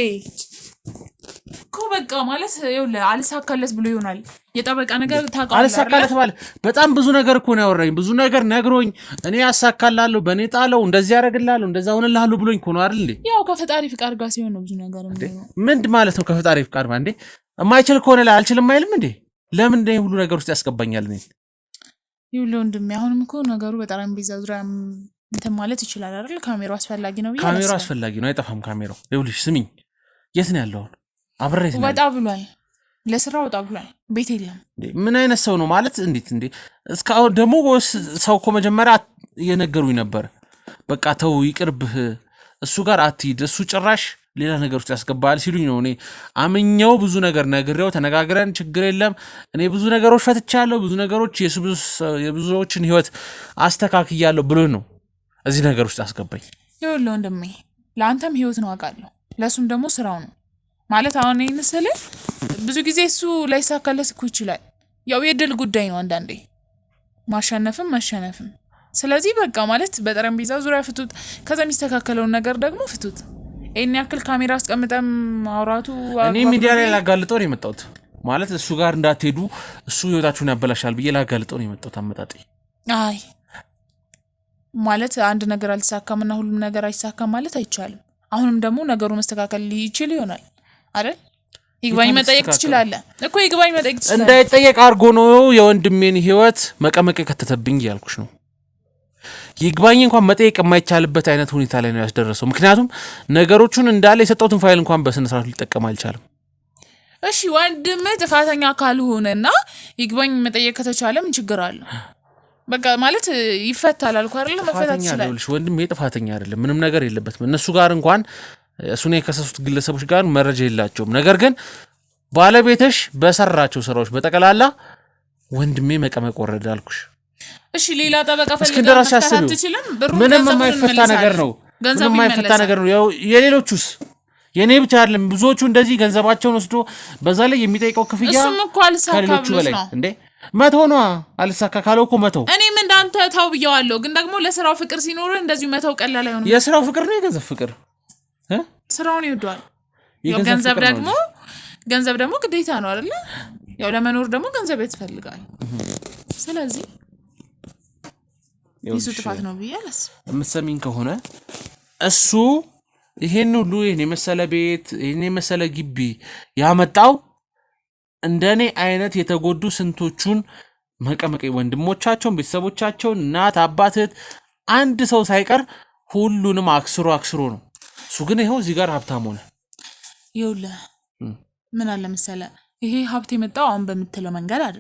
[SPEAKER 1] እኮ በቃ ማለት ይኸውልህ አልሳካለት ብሎ ይሆናል የጠበቃ ነገር ታውቃለህ
[SPEAKER 2] አልሳካለት ማለት በጣም ብዙ ነገር እኮ ነው ያወራኝ ብዙ ነገር ነግሮኝ እኔ ያሳካላለሁ በኔ ጣለው እንደዚህ ያደርግልሃለሁ እንደዛ ሆነልሃለሁ ብሎኝ እኮ ነው አይደል እንዴ
[SPEAKER 1] ያው ከፈጣሪ ፍቃድ ጋር ሲሆን ነው ብዙ ነገር ነው
[SPEAKER 2] ምን ማለት ነው ከፈጣሪ ፍቃድ ማለት እንዴ የማይችል ከሆነ ላይ አልችልም አይልም እንዴ ለምን እንደ ሁሉ ነገር ውስጥ ያስገባኛል እኔ
[SPEAKER 1] ይኸውልህ ወንድሜ አሁንም እኮ ነገሩ በጣም ቢዛ ዙሪያ እንትን ማለት ይችላል አይደል ካሜራው አስፈላጊ ነው ብዬ
[SPEAKER 2] ካሜራው አስፈላጊ ነው አይጠፋም ካሜራው ይኸውልሽ ስሚኝ የት ነው ያለው አብሬት ነው
[SPEAKER 1] ወጣ ብሏል ለስራ ወጣ ብሏል ቤት የለም
[SPEAKER 2] ምን አይነት ሰው ነው ማለት እንዴት እንዴ እስካሁን ደግሞ ሰው እኮ መጀመሪያ እየነገሩኝ ነበር በቃ ተው ይቅርብህ እሱ ጋር አትሂድ እሱ ጭራሽ ሌላ ነገር ውስጥ ያስገባል ሲሉኝ ነው እኔ አምኜው ብዙ ነገር ነግሬው ተነጋግረን ችግር የለም እኔ ብዙ ነገሮች ፈትቻለሁ ብዙ ነገሮች የብዙዎችን ህይወት አስተካክያለሁ ብሎ ነው እዚህ ነገር ውስጥ አስገባኝ
[SPEAKER 1] ይኸውልህ ወንድሜ ለአንተም ህይወት ነው አውቃለሁ ለሱም ደግሞ ስራው ነው ማለት አሁን ይሄን ስለ ብዙ ጊዜ እሱ ላይሳካለት እኮ ይችላል ያው የድል ጉዳይ ነው አንዳንዴ ማሸነፍም መሸነፍም ስለዚህ በቃ ማለት በጠረጴዛ ዙሪያ ፍቱት ከዛ የሚስተካከለውን ነገር ደግሞ ፍቱት እኔ ያክል ካሜራ አስቀምጠም ማውራቱ
[SPEAKER 2] እኔ ሚዲያ ላይ ላጋልጠው ነው የመጣሁት ማለት እሱ ጋር እንዳትሄዱ እሱ ህይወታችሁን ያበላሻል ብዬ ላጋልጠው ነው የመጣሁት አመጣጤ
[SPEAKER 1] አይ ማለት አንድ ነገር አልተሳካምና ሁሉም ነገር አይሳካም ማለት አይቻልም አሁንም ደግሞ ነገሩ መስተካከል ይችል ይሆናል አይደል ይግባኝ መጠየቅ ትችላለህ እኮ ይግባኝ መጠየቅ ትችላለህ
[SPEAKER 2] እንዳይጠየቅ አርጎ ነው የወንድሜን ህይወት መቀመቅ ከተተብኝ ያልኩሽ ነው ይግባኝ እንኳን መጠየቅ የማይቻልበት አይነት ሁኔታ ላይ ነው ያስደረሰው ምክንያቱም ነገሮቹን እንዳለ የሰጠውትን ፋይል እንኳን በስነ ስርዓት ሊጠቀም አልቻለም
[SPEAKER 1] እሺ ወንድም ጥፋተኛ ካልሆነና ይግባኝ መጠየቅ ከተቻለ ምን ችግር አለ በቃ ማለት ይፈታል አልኩ አይደል መፈታት ይችላል
[SPEAKER 2] ወንድሜ ጥፋተኛ አይደለም ምንም ነገር የለበትም እነሱ ጋር እንኳን እሱን የከሰሱት ግለሰቦች ጋር መረጃ የላቸውም ነገር ግን ባለቤትሽ በሰራቸው ስራዎች በተቀላላ ወንድሜ መቀመቅ ወረደ አልኩሽ
[SPEAKER 6] እሺ ሌላ ጠበቃ
[SPEAKER 2] እስክንድር
[SPEAKER 6] ፈልጋ
[SPEAKER 2] አሳስቢው።
[SPEAKER 6] መፍታት አትችልም? ብሩ
[SPEAKER 2] ምንም የማይፈታ ነገር ነው። ምንም የማይፈታ ነገር ነው። ያው የሌሎቹስ የኔ ብቻ አይደለም ብዙዎቹ እንደዚህ ገንዘባቸውን ወስዶ በዛ ላይ የሚጠይቀው ክፍያ
[SPEAKER 6] እሱም እኮ አልሳካ
[SPEAKER 2] ከሌሎቹ
[SPEAKER 6] ብሎት
[SPEAKER 2] በላይ
[SPEAKER 6] ነው
[SPEAKER 2] እንዴ መተው ነው። አልሳካ ካለው እኮ መተው።
[SPEAKER 6] እኔም እንዳንተ ተው ብየዋለሁ፣ ግን ደግሞ ለስራው ፍቅር ሲኖር እንደዚሁ መተው ቀላል አይሆንም።
[SPEAKER 2] የስራው ፍቅር ነው የገንዘብ ፍቅር
[SPEAKER 6] ስራውን ይወደዋል። ያው ገንዘብ ደግሞ ግዴታ ነው አይደለ? ያው ለመኖር ደግሞ ገንዘብ ያስፈልጋል። ስለዚህ የሱ ጥፋት ነው ብዬ አላስብም።
[SPEAKER 2] የምትሰሚኝ ከሆነ እሱ ይሄን ሁሉ ይሄን የመሰለ ቤት ይሄን የመሰለ ግቢ ያመጣው እንደኔ አይነት የተጎዱ ስንቶቹን መቀመቅ ወንድሞቻቸውን፣ ቤተሰቦቻቸውን፣ እናት አባትት አንድ ሰው ሳይቀር ሁሉንም አክስሮ ነው። እሱ ግን ይኸው እዚህ ጋር ሀብታም ሆነ።
[SPEAKER 6] ይኸውልህ ምን አለ መሰለህ ይሄ ሀብት የመጣው አሁን በምትለው መንገድ አይደለም።